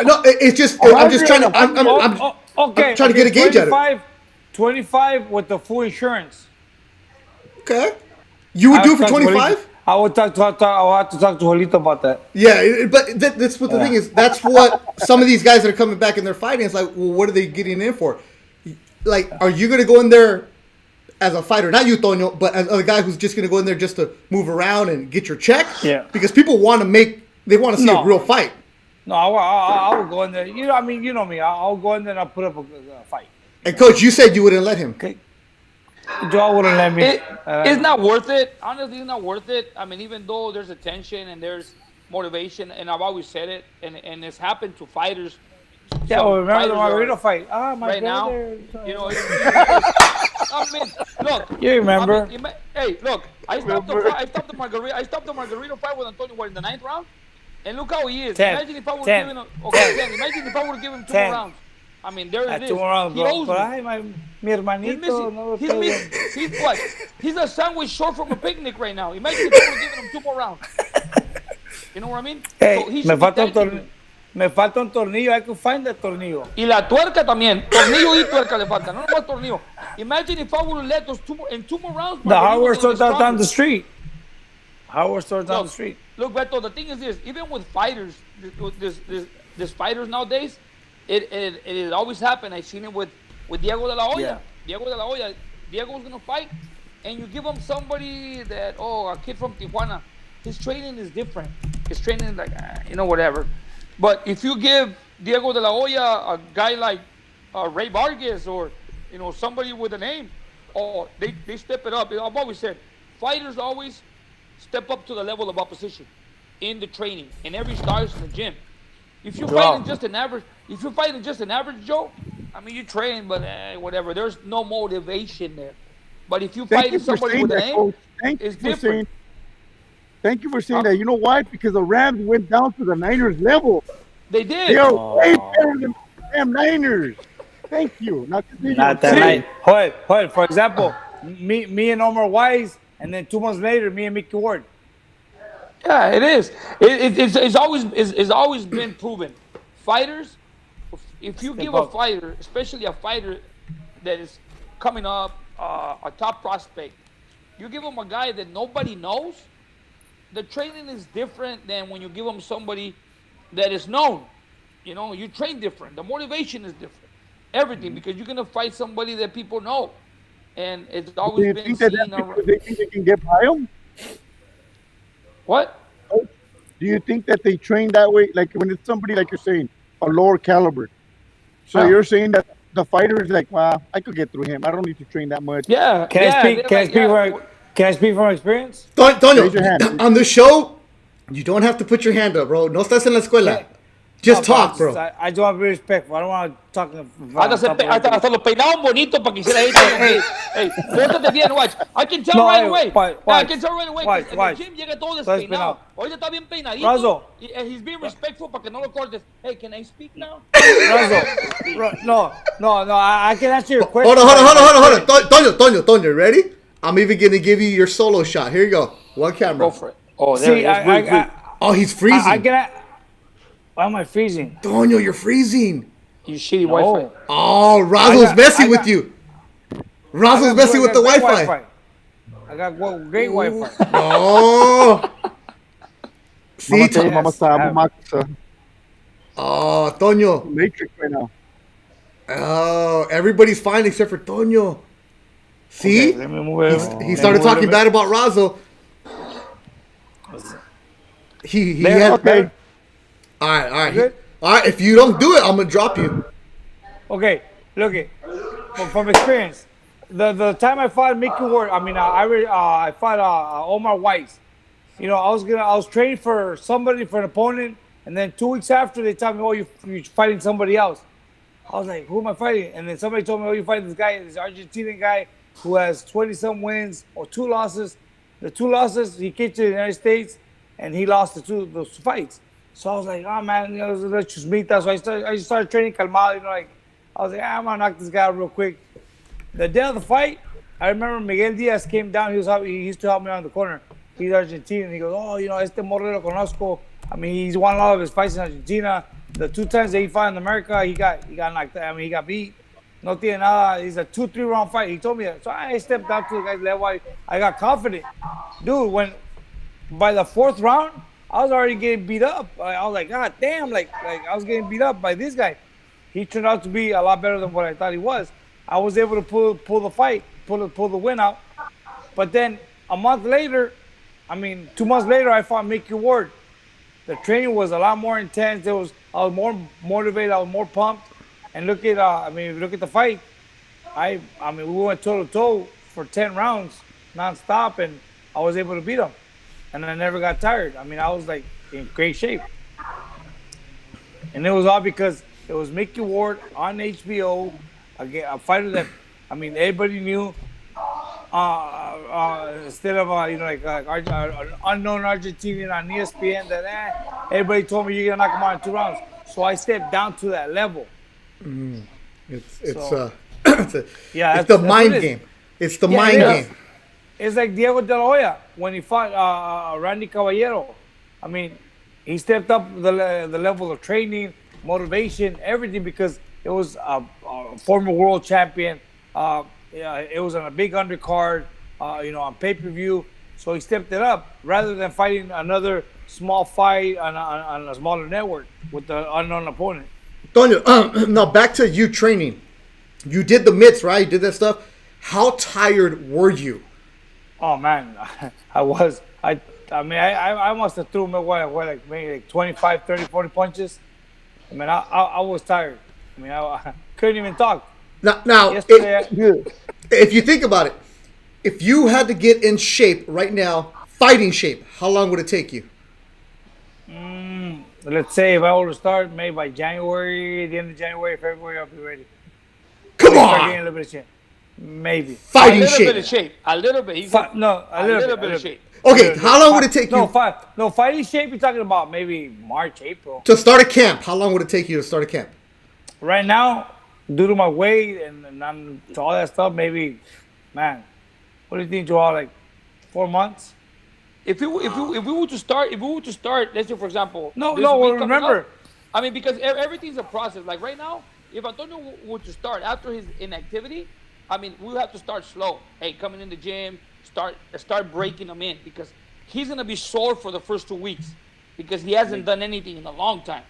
no, it's just I'm just trying to I'm Okay. trying to get a gauge at it. 25 with the full insurance. Okay. You would do it for 25? I would have to talk to Jolito about that. Yeah, but that's what the thing is. That's what some of these guys that are coming back and they're fighting. It's like, well, what are they getting in for? Like, are you going to go in there as a fighter? Not you, Toño, but as a guy who's just going to go in there just to move around and get your check? Yeah. Because people want to see a real fight. No, I would go in there. You know me. I'll go in there and I'll put up a fight. And Coach, you said you wouldn't let him. Okay. Joe wouldn't let me. It's not worth it. Honestly, it's not worth it. I mean, even though there's attention and there's motivation, and I've always said it, and it's happened to fighters. Yeah, well, remember the Margarito fight? My right brother. now, you know. I mean, look. You remember? I mean, hey, look. I stopped the Margarito fight with Antonio in the 9th round, and look how he is. 10. Imagine if I would 10. give him. Okay, 10. Imagine if I would give him 2 more 10. rounds. I mean, there it is. 2 more rounds, He bro. owes me. Ay, mi hermanito. No, He's missing. He's what? He's a sandwich short from a picnic right now. Imagine if I would have given him 2 more rounds. You know what I mean? Hey, So he me should be falta un thanking tornillo. me. Me falta un tornillo. I can find that tornillo. Y la tuerca también. Tornillo y tuerca le falta. No nomás tornillo. Imagine if I would have let those 2 more, in 2 more rounds. The Margarito hardware was store gonna be down the stronger. street. Hardware store down the street. Look, Beto, the thing is this. Even with fighters, this fighters nowadays, it always happened. I've seen it with Diego de la Hoya. Yeah. Diego de la Hoya. Diego was going to fight, and you give him somebody that, a kid from Tijuana. His training is different. His training is like, whatever. But if you give Diego de la Hoya a guy like Ray Vargas or, somebody with a name, they step it up. I've always said, fighters always step up to the level of opposition in the training, and every starts in the gym. If you're fighting just an average Joe, I mean, you train, but whatever. There's no motivation there. But if you Thank fight you for somebody saying with an that, aim, Coach. Thank you it's for different. saying. Thank you for saying that. You know why? Because the Rams went down to the Niners level. They They did. are way better than the damn Niners. Thank you. Now continue. I'm Not that sorry. night. Hold. For example, me and Omar Wise, and then 2 months later, me and Mickey Ward. Yeah, it is. It's always been proven. Fighters, if you Step give a up. fighter, especially a fighter that is coming up, a top prospect, you give him a guy that nobody knows. The training is different than when you give them somebody that is known. You train different. The motivation is different. Everything, because you're gonna fight somebody that people know, and it's Do always you been think that seen. that's because they think they can get by them? What? Do you think that they train that way? Like when it's somebody like you're saying, a lower caliber. So Yeah. you're saying that the fighter is like, well, I could get through him. I don't need to train that much. Yeah, Can I yeah. speak? They're Can I like, speak yeah. from? Can I speak from experience? Tonyo, Raise your hand. on the show, you don't have to put your hand up, bro. No estás en la escuela. Okay. Just No, but talk, bro. I just want to be respectful. I don't want to talk. Hasta los peinaban bonitos para que hiciera ahí. Hey, pórtate bien, watch. I can tell No, right hey, away. watch, I can tell right away. watch, En el watch. gym llega todo Todo despeinado. despeinado. Ahorita está bien peinadito. Razo. He's being respectful para que no lo cortes. Hey, can I speak now? Razo, no. I can answer your question. Hold on. Tonyo, ready? I'm even gonna give you your solo shot. Here you go. One camera. Go for it. Oh, there See, it is. Breathe. Oh, he's freezing. I can. Why am I freezing? Tonyo, you're freezing. You shitty No. Wi-Fi. Oh, Razo's messing with you. Razo's messing with the great Wi-Fi. I got great Wi-Fi. Oh. See, Mama say, Mama sa, Mama sa. Oh, Tonyo. Matrix right now. Oh, everybody's fine except for Tonyo. See? Okay, let me move it. He started talking bad about Razo. He had... Okay. All right. Good? All right, if you don't do it, I'm going to drop you. Okay, look it. From experience, the time I fought Mickey Ward, I fought Omar Wise. I was training for somebody, for an opponent, and then 2 weeks after they told me, oh, you're fighting somebody else. I was like, who am I fighting? And then somebody told me, oh, you're fighting this Argentinian guy who has 20-some wins or 2 losses. The 2 losses, he came to the United States and he lost those fights. So I was like, oh man, let's just meet that. So I started training calmado, I was like, I'm gonna knock this guy out real quick. The day of the fight, I remember Miguel Diaz came down. He used to help me on the corner. He's Argentinian. He goes, oh, este morro lo conozco. He's won a lot of his fights in Argentina. The 2 times that he fought in America, he got knocked out. He got beat. No tiene nada. He's a 2-3 round fight. He told me that. So I stepped out to the guy's level. I got confident. Dude, by the 4th round, I was already getting beat up. I was like, God damn, like I was getting beat up by this guy. He turned out to be a lot better than what I thought he was. I was able to pull the fight, pull the win out. But then a month later, 2 months later, I fought Mickey Ward. The training was a lot more intense. I was more motivated. I was more pumped. And look at the fight. We went toe to toe for 10 rounds nonstop, and I was able to beat him. And I never got tired. I was like in great shape. And it was all because it was Mickey Ward on HBO, a fighter that, everybody knew. Instead of an unknown Argentinian on ESPN that everybody told me you're gonna knock him out in 2 rounds. So I stepped down to that level. It's So- it's the mind game. It's the mind game. It's like Diego De La Hoya when he fought Randy Caballero. He stepped up the level of training, motivation, everything, because it was a former world champion. It was on a big undercard, on pay-per-view. So he stepped it up rather than fighting another small fight on a smaller network with the unknown opponent. Tonyo, now back to you training. You did the mitts, right? You did that stuff. How tired were you? Oh man, I was. I must have threw maybe 25, 30, 40 punches. I was tired. I couldn't even talk. Now if you think about it, if you had to get in shape right now, fighting shape, how long would it take you? Let's say if I were to start maybe by January, the end of January, February, I'll be ready. Come Start getting a on! little bit of shape. maybe. A Fighting little bit of shape. shape. A little bit. He's A little bit of shape. Okay, how long would it take you No, fighting shape. You're talking about maybe March, April. to start a camp? How long would it take you to start a camp? Right now, due to my weight and I'm, to all that stuff, maybe, man, what do you think, Joel? Like 4 months? If we were to start, let's say for example, No, this no. week Well, coming remember, up, I mean, because everything's a process. Like right now, if Antonio were to start after his inactivity, I mean, we have to start slow. Hey, coming in the gym, start breaking him in because he's gonna be sore for the first 2 weeks because he hasn't done anything in a long time.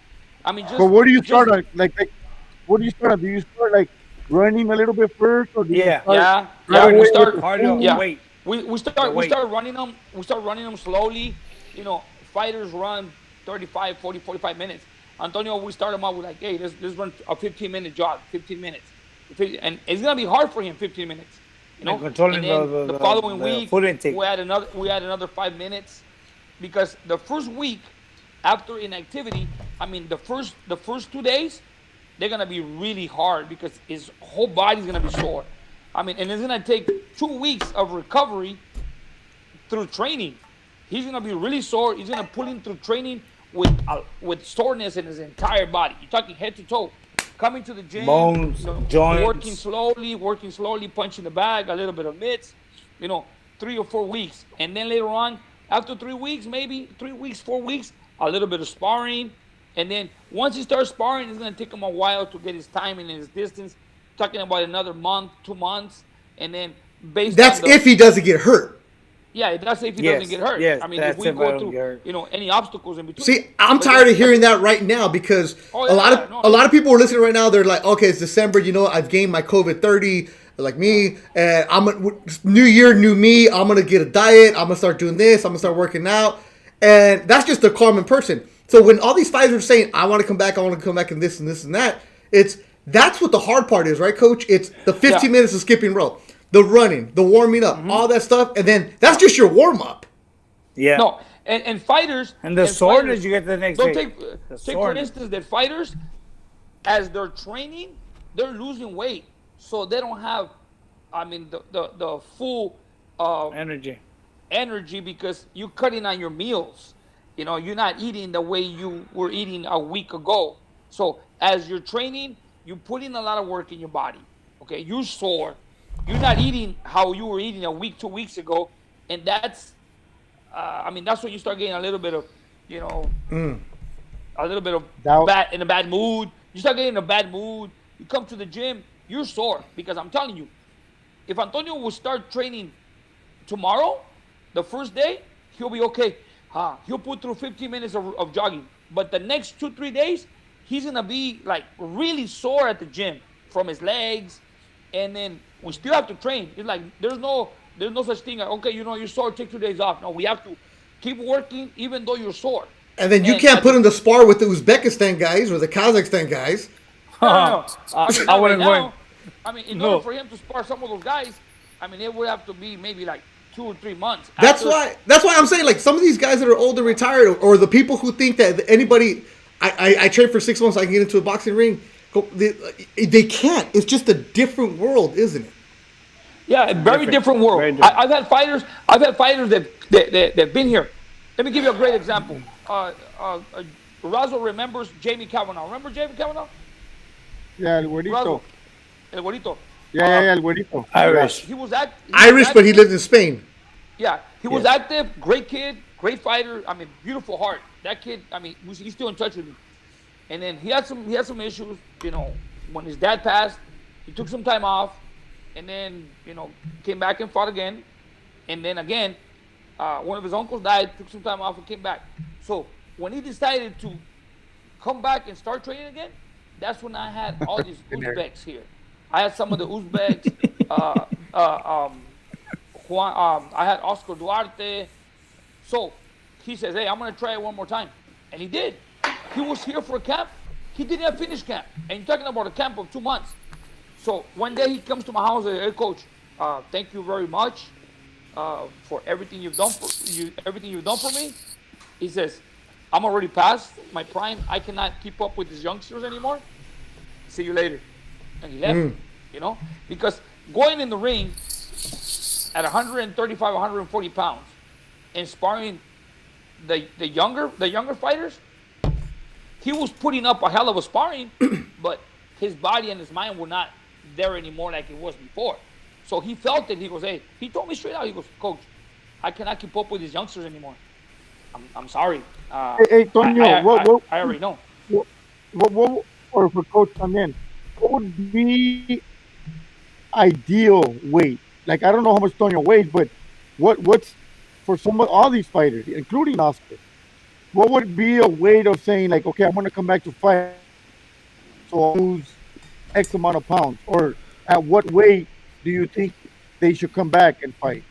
I mean, just. But where do you just- start? Like, what do you start? Do you start like running a little bit first, or do you Yeah. start Yeah, right yeah. away We with start the cardio, food? Yeah, weight. we weight. start running them. We start running them slowly. You know, fighters run 35, 40, 45 minutes. Antonio, we start him out with like, hey, let's run a 15-minute jog, 15 minutes, and it's gonna be hard for him 15 minutes. You know, And controlling and then the following the week food intake. we add another 5 minutes because the first week after inactivity, I mean the first 2 days they're gonna be really hard because his whole body's gonna be sore. I mean, and it's gonna take 2 weeks of recovery through training. He's gonna be really sore. He's gonna pull in through training with soreness in his entire body. You're talking head to toe. Coming to the gym, Bones, joints. working slowly, punching the bag, a little bit of mitts, 3 or 4 weeks. And then later on, after 3 weeks, maybe 3 weeks, 4 weeks, a little bit of sparring. And then once he starts sparring, it's going to take him a while to get his timing and his distance. Talking about another month, 2 months. And then That's if he doesn't get hurt. Yeah, that's if he Yes, doesn't get hurt. yes, I mean, that's if we if I go don't get hurt. through, any obstacles in between. See, I'm But tired then- of hearing that right now because Oh, a yeah, lot yeah, of no, a lot of people are listening right now. They're like, okay, it's December. I've gained my COVID 30, like me, and new year, new me. I'm gonna get a diet. I'm gonna start doing this. I'm gonna start working out, and that's just a common person. So when all these fighters are saying, I want to come back, and this and this and that, that's what the hard part is, right, Coach? It's the 15 Yeah. minutes of skipping rope, the running, the warming up, all that stuff, and then that's just your warm up. Yeah. No, and fighters And the soreness you get the next Don't day. take The for soreness. instance that fighters, as they're training, they're losing weight, so they don't have, I mean, the full Energy. because you're cutting on your meals. You're not eating the way you were eating a week ago. So as you're training, you put in a lot of work in your body. Okay, you're sore. You're not eating how you were eating a week, 2 weeks ago, and that's that's when you start getting a little bit of, a little bit of Doubt. in a bad mood. You start getting in a bad mood. You come to the gym, you're sore because I'm telling you, if Antonio will start training tomorrow, the first day, he'll be okay. He'll put through 15 minutes of jogging, but the next 2-3 days, he's gonna be like really sore at the gym from his legs, and then we still have to train. It's like there's no such thing. Like, okay, you're sore, take 2 days off. No, we have to keep working even though you're sore. And then you can't put him to spar with the Uzbekistan guys or the Kazakhstan guys. No. I wouldn't go. In order for him to spar some of those guys, it would have to be maybe like 2 or 3 months. That's why I'm saying, like, some of these guys that are old and retired, or the people who think that anybody, I train for 6 months, I can get into a boxing ring. They can't. It's just a different world, isn't it? Yeah, a very different world. Very different. I've had fighters that've been here. Let me give you a great example. Razo remembers Jamie Kavanaugh. Remember Jamie Kavanaugh? Yeah, el güerito. Razo, el güerito. Yeah, el güerito. Irish. He was Irish, but he lived in Spain. Yeah, he was active, great kid, great fighter. Beautiful heart. That kid, he's still in touch with me. And then he had some issues. When his dad passed, he took some time off, and then came back and fought again, and then again, one of his uncles died, took some time off and came back. So when he decided to come back and start training again, that's when I had all these Uzbeks here. I had some of the Uzbeks. I had Oscar Duarte. So he says, hey, I'm going to try it one more time. And he did. He was here for a camp. He didn't have finished camp. And you're talking about a camp of 2 months. So one day he comes to my house and says, hey, coach, thank you very much for everything you've done for me. He says, I'm already past my prime. I cannot keep up with these youngsters anymore. See you later. And he left, because going in the ring at 135, 140 pounds and sparring the younger fighters, he was putting up a hell of a sparring, but his body and his mind were not there anymore like it was before. So he felt it. He goes, hey, he told me straight out, he goes, Coach, I cannot keep up with these youngsters anymore. I'm sorry. Hey, Tonyo, I already know. Or for Coach también, what would be ideal weight? Like, I don't know how much Tonyo weighs, but what's for all these fighters, including Oscar, what would be a weight of saying, like, okay, I'm going to come back to fight, so I'll lose X amount of pounds? Or at what weight do you think they should come back and fight?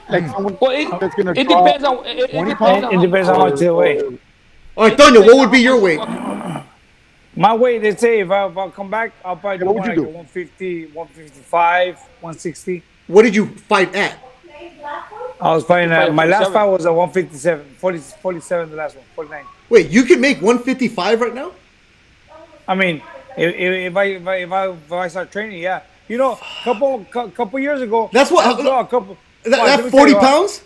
Like someone that's going to it depends on it 20 depends pounds? on It depends how much they weigh. All right, Tonyo, what would be your weight? My weight, they say if I'll come back, I'll probably do what would one you like do? 150, 155, 160. What did you fight at? I was fighting fight at, at my last 47. fight was at 157, 47 the last one, 49. Wait, you can make 155 right now? I mean, if I start training, yeah. You know, couple years ago, That's what- ask Joel, couple. Watch, let That's me tell 40 you, pounds?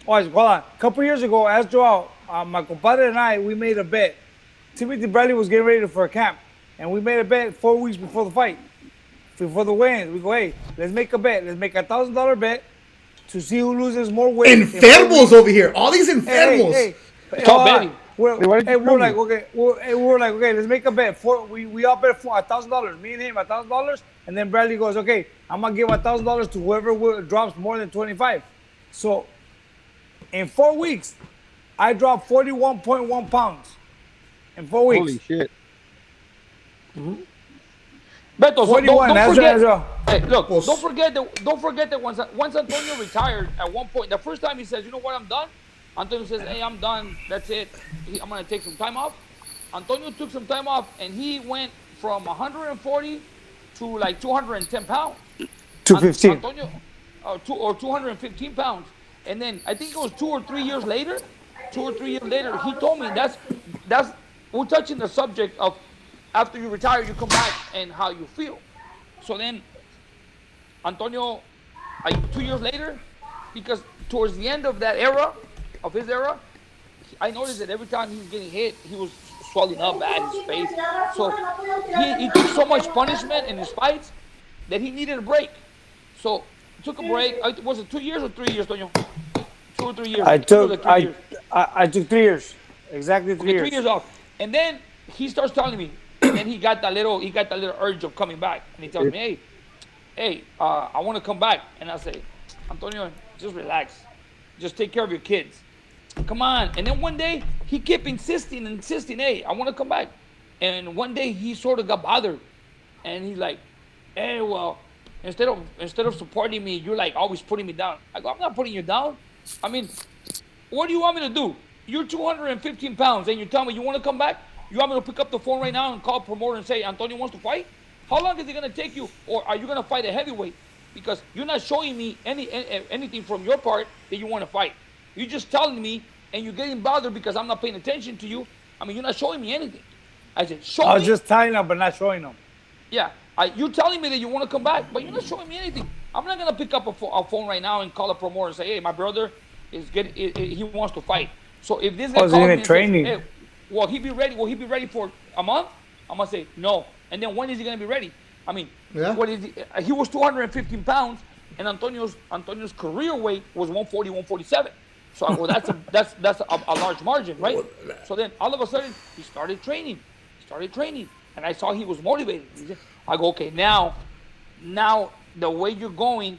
Watch, hold on. Couple years ago, as Joel, my compadre and I, we made a bet. Timothy Bradley was getting ready for a camp, and we made a bet 4 weeks before the fight, before the weigh-ins. We go, hey, let's make a bet. Let's make $1,000 bet to see who loses more weight. in 4 Enfermos weeks. over here. All these enfermos. Hey, It's all hold on. betting. Hey, why did you We tell were me? like, okay, we were like, okay, let's make a bet. We all bet for $1,000. Me and him, $1,000, and then Bradley goes, okay, I'm gonna give $1,000 to whoever drops more than 25. So, in 4 weeks, I dropped 41.1 pounds. In 4 weeks. Holy shit. Beto, so 41, don't that's forget. right, Joe. Hey, look, don't forget that once Antonio retired, at one point, the first time he says, you know what, I'm done. Antonio says, hey, I'm done. That's it. I'm gonna take some time off. Antonio took some time off, and he went from 140 to like 210 pounds. 215. Antonio, or 215 pounds. And then I think it was 2 or 3 years later. 2 or 3 years later, he told me that's we're touching the subject of after you retire, you come back and how you feel. So then, Antonio, 2 years later, because towards the end of that era, of his era, I noticed that every time he was getting hit, he was swelling up bad his face. So he took so much punishment in his fights that he needed a break. So he took a break. Was it 2 years or 3 years, Tonyo? 2 or 3 years. I took 3 years. I took 3 years. Exactly 3 years. 3 years off. And then he starts telling me, and then he got that little urge of coming back. And he tells me, hey, I want to come back. And I say, Antonio, just relax. Just take care of your kids. Come on. And then one day he kept insisting, hey, I want to come back. And one day he sort of got bothered. And he's like, hey, well, instead of supporting me, you're like always putting me down. I go, I'm not putting you down. I mean, what do you want me to do? You're 215 pounds and you tell me you want to come back? You want me to pick up the phone right now and call a promoter and say, Antonio wants to fight? How long is it going to take you? Or are you going to fight a heavyweight? Because you're not showing me anything from your part that you want to fight. You're just telling me and you're getting bothered because I'm not paying attention to you. I mean, you're not showing me anything. I said, show me. I was just telling them, but not showing them. Yeah, you're telling me that you want to come back, but you're not showing me anything. I'm not going to pick up a phone right now and call a promoter and say, hey, my brother he wants to fight. So if this guy calls me and training. says, hey, will he be ready for a month? I'm going to say, no. And then when is he going to be ready? I mean, what is he was 215 pounds, and Antonio's career weight was 140, 147. So I go, that's a large margin, right? So then all of a sudden, he started training. And I saw he was motivated. I go, okay, now the way you're going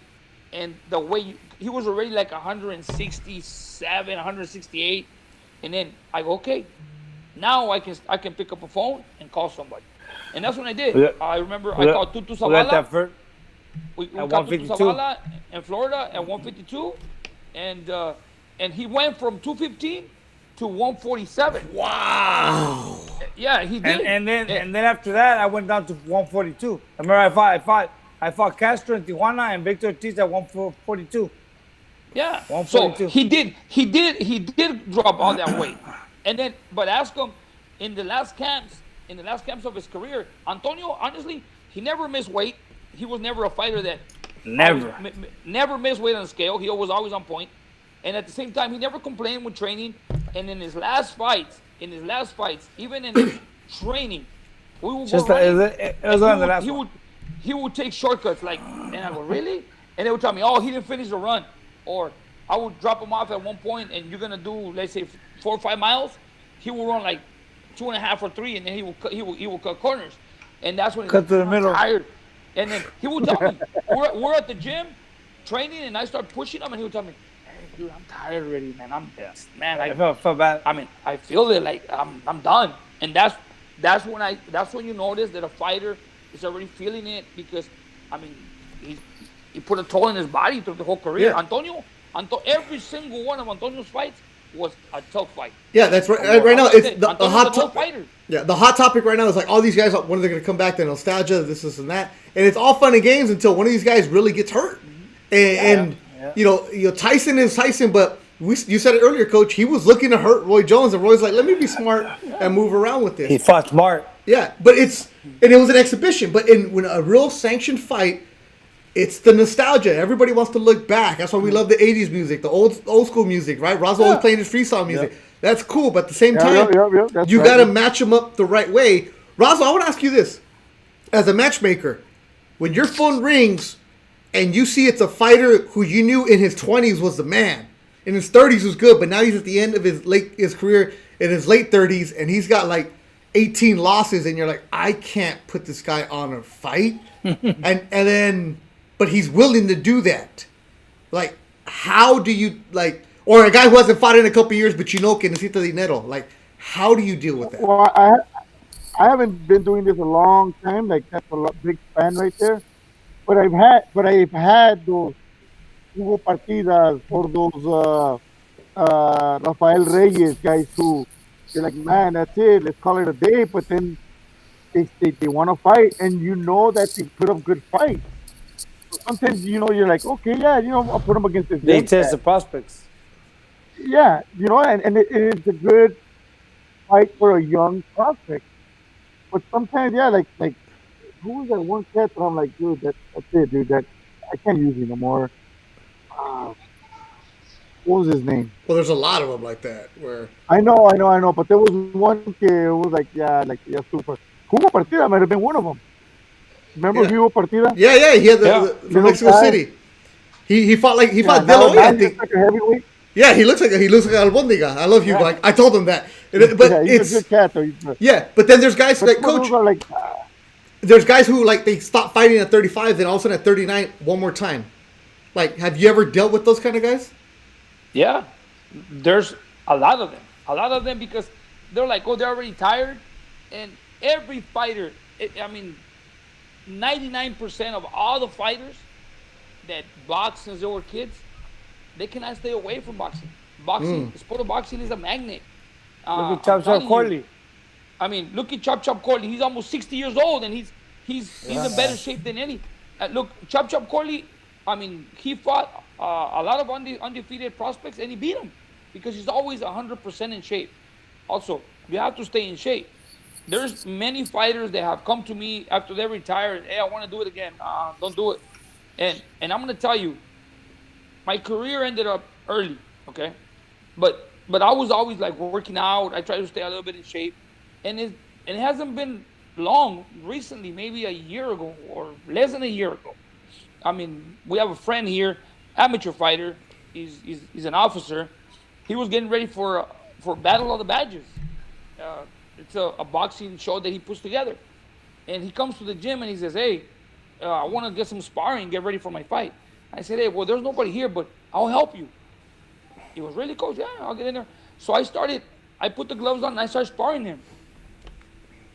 and the way he was already like 167, 168. And then I go, okay, now I can pick up a phone and call somebody. And that's when I did. I remember I called Tutu Zavala. We called Tutu Zavala in Florida at 152. And he went from 215 to 147. Wow. Yeah, he did. And then after that, I went down to 142. I remember I fought Castro in Tijuana and Victor Ortiz at 142. Yeah. 142. So he did drop all that weight. And then, but ask him, in the last camps of his career, Antonio, honestly, he never missed weight. he was never a fighter that Never. never missed weight on the scale. He was always on point, and at the same time, he never complained with training. And in his last fights, even in his training, we would Just go running, it was and on the last one. he would take shortcuts. Like, and I go, really? And they would tell me, oh, he didn't finish the run, or I would drop him off at one point, and you're gonna do, let's say, 4 or 5 miles. He will run like 2.5 or 3, and then he will cut corners, and that's when he's Cut like, to the I'm middle. tired. And then he would tell me, we're at the gym training, and I start pushing him, and he would tell me, hey, dude, I'm tired already, man. I felt bad. I mean, I feel it, like I'm done. And that's when you notice that a fighter is already feeling it, because I mean, he put a toll in his body through the whole career. Yeah. Antonio, every single one of Antonio's fights was a tough fight. Yeah, that's right. Right now, it's the hot topic. topic. Yeah, the hot topic right now is like all these guys. When are they going to come back to nostalgia? This, and that, and it's all fun and games until one of these guys really gets hurt. And you know, Tyson is Tyson, but you said it earlier, Coach. He was looking to hurt Roy Jones, and Roy's like, "Let me be smart and move around with this." He fought smart. Yeah, but it was an exhibition. But when a real sanctioned fight, it's the nostalgia. Everybody wants to look back. That's why we love the '80s music, the old school music, right? Razo always playing his freestyle music. Yep. That's cool, but at the same time, you got to match them up the right way. Razo, I want to ask you this: as a matchmaker, when your phone rings and you see it's a fighter who you knew in his 20s was the man, in his 30s was good, but now he's at the end of his career in his late 30s, and he's got like 18 losses, and you're like, I can't put this guy on a fight, and then. But he's willing to do that. Like, how do you, like, or a guy who hasn't fought in a couple years, but you know que necesita dinero. Like, how do you deal with that? Well, I haven't been doing this a long time. Like, that's a big span right there. But I've had those Hugo Partidas or those Rafael Reyes guys who they're like, man, that's it. Let's call it a day. But then they want to fight, and you know that they put up good fights. Sometimes, you know, you're like, okay, yeah, you know, I'll put them against this. They test the prospects. Yeah, you know, and it's a good fight for a young prospect. But sometimes, yeah, like who was that one cat that I'm like, dude, that's it, dude, that I can't use you no more. What was his name? Well, there's a lot of them like that. Where I know, but there was one kid who was like, yeah, super. Hugo Partida might have been one of them. Remember Hugo Partida? Yeah, he had the from Mexico City. He fought Delo, I think. Like a heavyweight. Yeah, he looks like Albondiga. I love Hugo. I told him that. But he's a good cat, though. Yeah, but then there's guys like Coach. Like, there's guys who like they stop fighting at 35, then all of a sudden at 39, one more time. Like, have you ever dealt with those kind of guys? Yeah, there's a lot of them because they're like, oh, they're already tired, and every fighter, 99% of all the fighters that box since they were kids, they cannot stay away from boxing. Sport of boxing is a magnet. Look at Chop Chop Corley. I mean, look at Chop Chop Corley. He's almost 60 years old, and he's in better shape than any. Look, Chop Chop Corley, I mean, he fought a lot of undefeated prospects, and he beat them because he's always 100% in shape. Also, you have to stay in shape. There's many fighters that have come to me after they retired. Hey, I want to do it again. Don't do it. And I'm going to tell you, my career ended up early, okay? But I was always like working out. I tried to stay a little bit in shape. And it hasn't been long recently, maybe a year ago or less than a year ago. I mean, we have a friend here, amateur fighter. He's an officer. He was getting ready for Battle of the Badges. It's a boxing show that he puts together. And he comes to the gym and he says, hey, I want to get some sparring, get ready for my fight. I said, hey, well, there's nobody here, but I'll help you. He was really, coach, yeah, I'll get in there. So I put the gloves on and I started sparring him.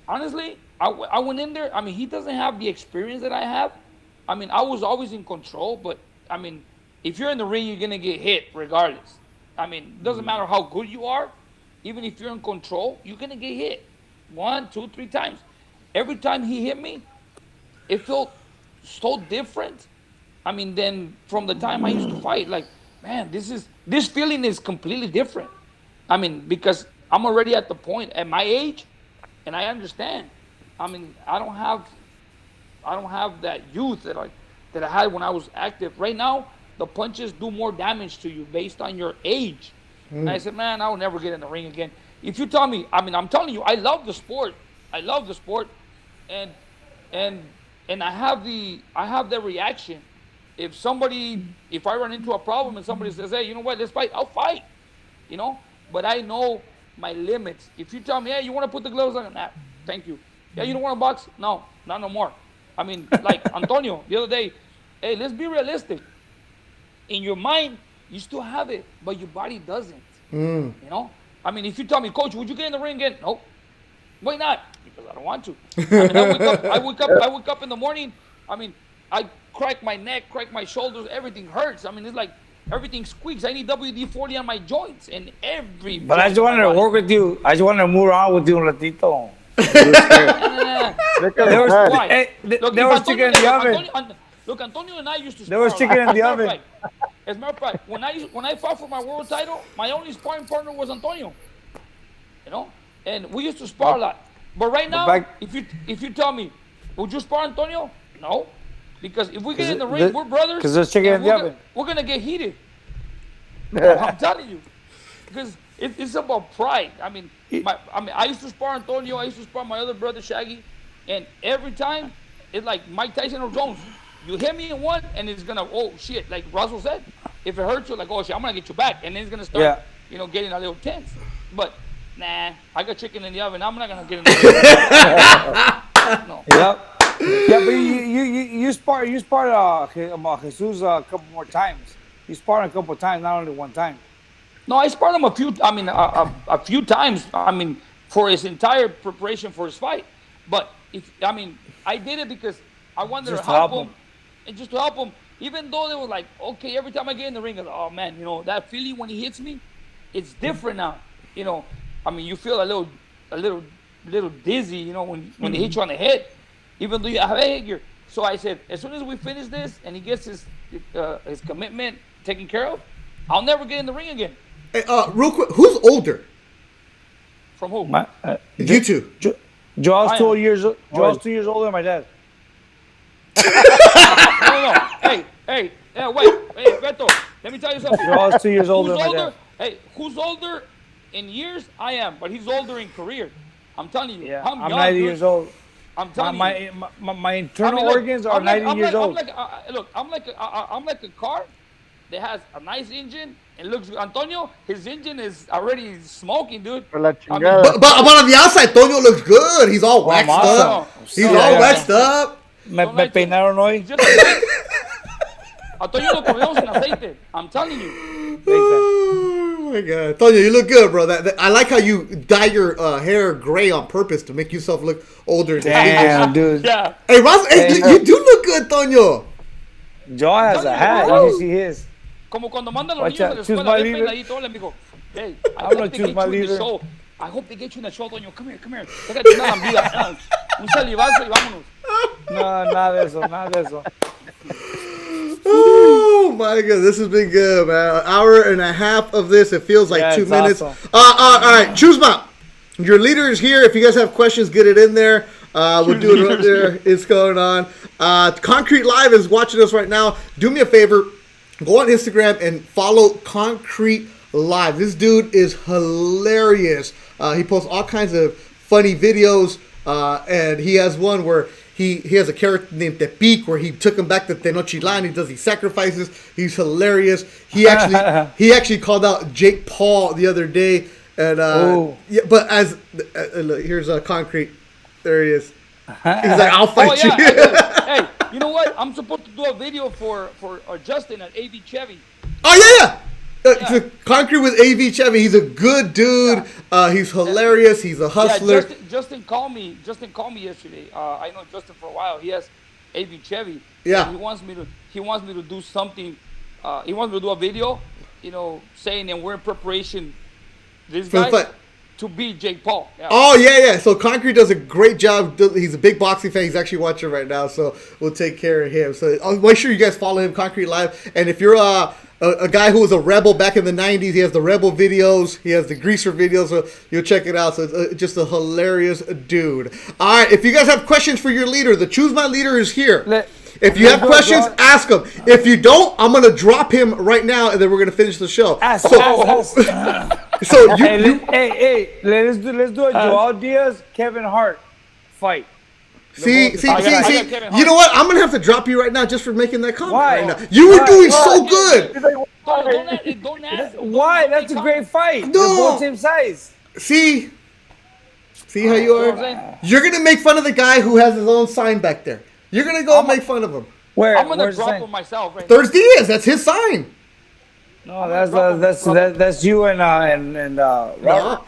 Honestly, I went in there. I mean, he doesn't have the experience that I have. I mean, I was always in control, but I mean, if you're in the ring, you're going to get hit regardless. I mean, it doesn't matter how good you are. Even if you're in control, you're going to get hit 1, 2, 3 times. Every time he hit me, it felt so different. I mean, then from the time I used to fight, like, man, this feeling is completely different. I mean, because I'm already at the point at my age, and I understand. I mean, I don't have that youth that I had when I was active. Right now, the punches do more damage to you based on your age. And I said, man, I will never get in the ring again. If you tell me, I mean, I'm telling you, I love the sport. I love the sport, and I have the reaction. If I run into a problem and somebody says, hey, you know what, let's fight, I'll fight. You know, but I know my limits. If you tell me, hey, you want to put the gloves on? Nah, thank you. Yeah, you don't want to box? No, not no more. I mean, like Antonio the other day, hey, let's be realistic. In your mind, you still have it, but your body doesn't. You know? I mean, if you tell me, coach, would you get in the ring again? Nope. Why not? Because I don't want to. I mean, I wake up in the morning. I mean, I crack my neck, crack my shoulders, everything hurts. I mean, it's like everything squeaks. I need WD-40 on my joints and every. But I just wanted to work with you. I just wanted to move around with you un ratito. There was chicken in the oven. Look, Antonio and I used to spar. There was chicken in the oven. As a matter of fact, when I fought for my world title, my only sparring partner was Antonio. You know, and we used to spar a lot. But right now, if you tell me, would you spar Antonio? No, because if we get in the ring, we're brothers. Because there's chicken in the oven. We're gonna get heated. I'm telling you, because it's about pride. I mean, I used to spar Antonio. I used to spar my other brother Shaggy, and every time it's like Mike Tyson or Jones. You hit me in one, and it's gonna, oh shit, like Razo said, if it hurts you, like, oh shit, I'm gonna get you back, and then it's gonna start, getting a little tense. But nah, I got chicken in the oven. I'm not gonna get in the oven. No. Yep. Yeah, but you sparred Jesus a couple more times. You sparred him a couple of times, not only one time. No, I sparred him a few times. I mean, for his entire preparation for his fight. But I did it because I wanted to help him. And just to help him, even though they were like, okay, every time I get in the ring, I was like, oh man, that feeling when he hits me, it's different now. You feel a little dizzy, when they hit you on the head, even though you have a headgear. So I said, as soon as we finish this and he gets his commitment taken care of, I'll never get in the ring again. Hey, real quick, who's older? From who? You two. Joel's 2 years older than my dad. No. Hey, wait, Beto. Let me tell you something. Joel's 2 years older than my dad. Hey, who's older in years? I am, but he's older in career. I'm telling you. Yeah, I'm 90 years old. I'm telling you. My internal organs are 90 years old. I'm like a car that has a nice engine and looks good. Antonio, his engine is already smoking, dude. But on the outside, Antonio looks good. He's all waxed up. He's all waxed up. Me peinaron hoy. Antonio lo comemos en aceite. I'm telling you. Oh my God, Antonio, you look good, bro. I like how you dye your hair gray on purpose to make yourself look older. Damn, dude. Yeah. Hey, Ross, you do look good, Antonio. Joel has a hat. You should see his. Como cuando mandan los niños a la escuela, bien peinadito, le digo, hey, I hope they get you in the show. I hope they get you in the show, Antonio. Come here. Pégate una lambida. Un salivazo y vámonos. No, nada de eso. Oh my God, this has been good, man. An hour and a half of this. It feels like 2 minutes. Awesome. All right, Chuzma, your leader is here. If you guys have questions, get it in there. We'll do it right there. It's going on. Concrete Live is watching us right now. Do me a favor. Go on Instagram and follow Concrete Live. This dude is hilarious. He posts all kinds of funny videos, and he has one where he has a character named Tepic where he took him back to Tenochtitlan. He does these sacrifices. He's hilarious. He actually called out Jake Paul the other day, and but look, here's Concrete. There he is. He's like, I'll fight you. Hey, you know what? I'm supposed to do a video for Justin at AV Chevy. Oh yeah. Concrete with AV Chevy. He's a good dude. He's hilarious. He's a hustler. Yeah, Justin called me yesterday. I know Justin for a while. He has AV Chevy. Yeah. He wants me to do something. He wants me to do a video, saying that we're in preparation. This guy to beat Jake Paul. Yeah. Oh yeah. So Concrete does a great job. He's a big boxing fan. He's actually watching right now, so we'll take care of him. So I'll make sure you guys follow him, Concrete Live. And if you're a guy who was a rebel back in the 90s. He has the rebel videos. He has the greaser videos. So you'll check it out. So it's just a hilarious dude. All right. If you guys have questions for your leader, the Choose My Leader is here. If you have questions, ask him. If you don't, I'm going to drop him right now, and then we're going to finish the show. Ask. So hey, let's do a Joel Diaz, Kevin Hart fight. See. You know what? I'm gonna have to drop you right now just for making that comment. Why? Right now. You were doing so good. Don't ask. Why? That's a great fight. No. They're both same size. See how you are. You're gonna make fun of the guy who has his own sign back there. You're gonna go make fun of him. Where? I'm gonna Where's drop the sign? him myself. Right ThursDIAZ. That's his sign. No, that's you and Robert.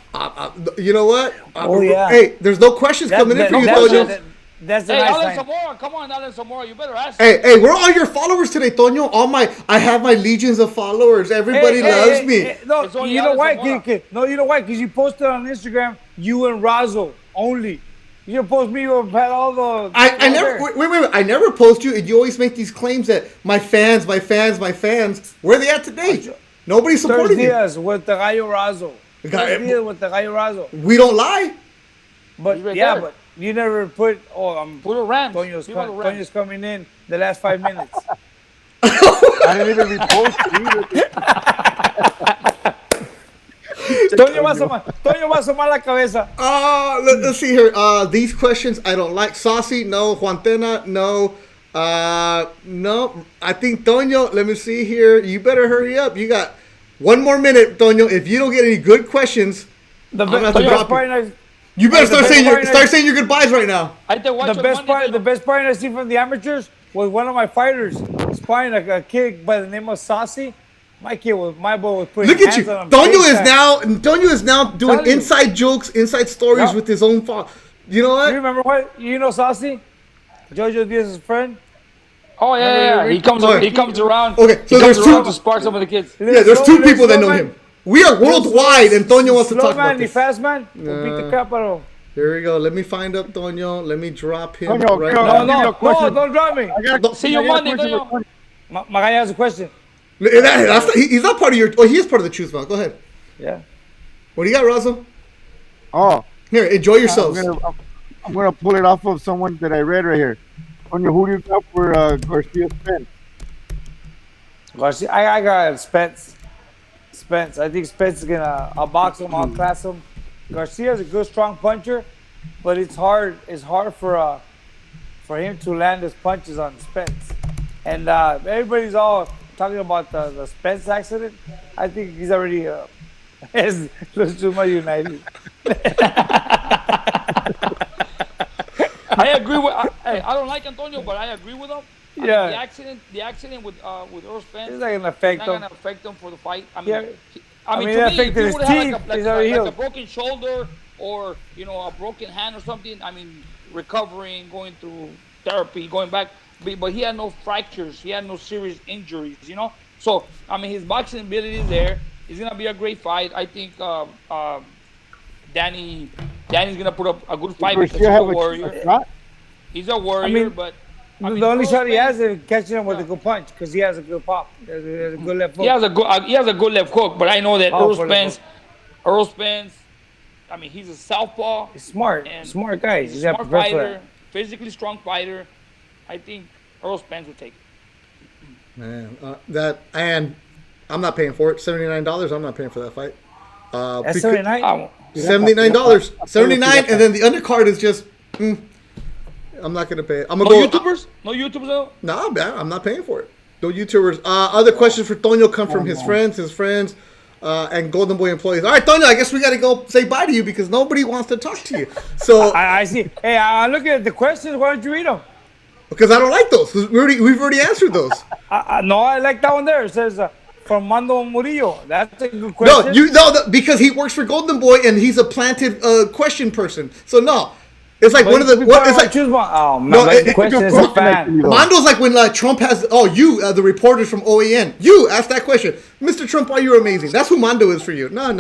You know what? Oh yeah. Hey, there's no questions coming in for you, Tonyo. That's the Hey, nice Alan sign. Zamora, come on, Alan Zamora, you better ask. Hey, we're all your followers today, Tonyo. I have my legions of followers. Everybody loves me. No, It's only you know Alan why? Zamora. No, you know why? Because you posted on Instagram, you and Razo only. You didn't post me. You had all the. I never wait. I never post you, and you always make these claims that my fans. Where are they at today? Nobody's supporting you. ThursDIAZ with the Gallo Razo. ThursDIAZ with the Gallo Razo. We don't lie. But right yeah, there. but you never put. Oh, I'm. Put a Rams. Tonyo's coming in the last 5 minutes. I didn't even repost either. Toño va a asomar la cabeza. Let's see here. These questions I don't like. Saucy, no. Juantena, no. No. I think Tonyo. Let me see here. You better hurry up. You got 1 more minute, Tonyo. If you don't get any good questions, I'm gonna have to drop you. You better start saying your goodbyes right now. The best part I see from the amateurs was one of my fighters sparring a kid by the name of Saucy. My boy was putting Look at you. hands on him. Tonyo is now doing Tell you. inside jokes, inside stories with his own father. You know what? You remember what? You know Saucy? Jojo Diaz's friend? Oh yeah. He comes around. Okay, so there's two to spark some of the kids. Yeah, there's two people that know him. We are worldwide, and Tonyo wants to talk about this. Fast man, will beat the crap out of him. Here we go. Let me find up Tonyo. Let me drop him Tonyo, right go. now. No, don't drop me. See you Monday, Tonyo. Magaya has a question. He's not part of your. Oh, he is part of the Choose File. Go ahead. Yeah. What do you got, Razo? Oh, Here, enjoy yourselves. I'm gonna pull it off of someone that I read right here. Tonyo, who do you got for Garcia Spence? Garcia, I got Spence. I think Spence is gonna. I'll box him. I'll class him. Garcia's a good, strong puncher, but it's hard. It's hard for him to land his punches on Spence. And everybody's all talking about the Spence accident. I think he's already has Los Chuma United. I agree with. I don't like Antonio, but I agree with him. Yeah. I mean, the accident with Earl Spence. It's not gonna affect him. Not gonna affect him for the fight. I mean, Yeah. I mean, it to me, if affected he his would have teeth. like He's already a healed. broken shoulder or a broken hand or something, I mean, recovering, going through therapy, going back, but he had no fractures. He had no serious injuries. So I mean, his boxing ability is there. It's gonna be a great fight. I think Danny's gonna put up a good fight because he's a warrior. He's a warrior, but. The only shot he has is catching him with a good punch because he has a good pop. He has a good left hook. He has a good left hook, but I know that Earl Spence, I mean, he's a southpaw. He's smart guy. He's a smart fighter, physically strong fighter. I think Earl Spence would take it. Man, and I'm not paying for it. $79. I'm not paying for that fight. That's $79. $79. $79, and then the undercard is just. I'm not gonna pay it. I'm gonna go. YouTubers? No YouTubers though? No, man, I'm not paying for it. No YouTubers. Other questions for Tonyo come from his friends, and Golden Boy employees. All right, Tonyo, I guess we gotta go say bye to you because nobody wants to talk to you. So I see. Hey, I'm looking at the questions. Why don't you read them? Because I don't like those. We've already answered those. No, I like that one there. It says from Mando Murillo. That's a good question. Because he works for Golden Boy and he's a planted question person. So no. It's like one of the. It's like choose one. Oh man, the question is a fan. Mondo's like when Trump has. The reporters from OAN. You ask that question, Mr. Trump. Why you're amazing? That's who Mondo is for you. No.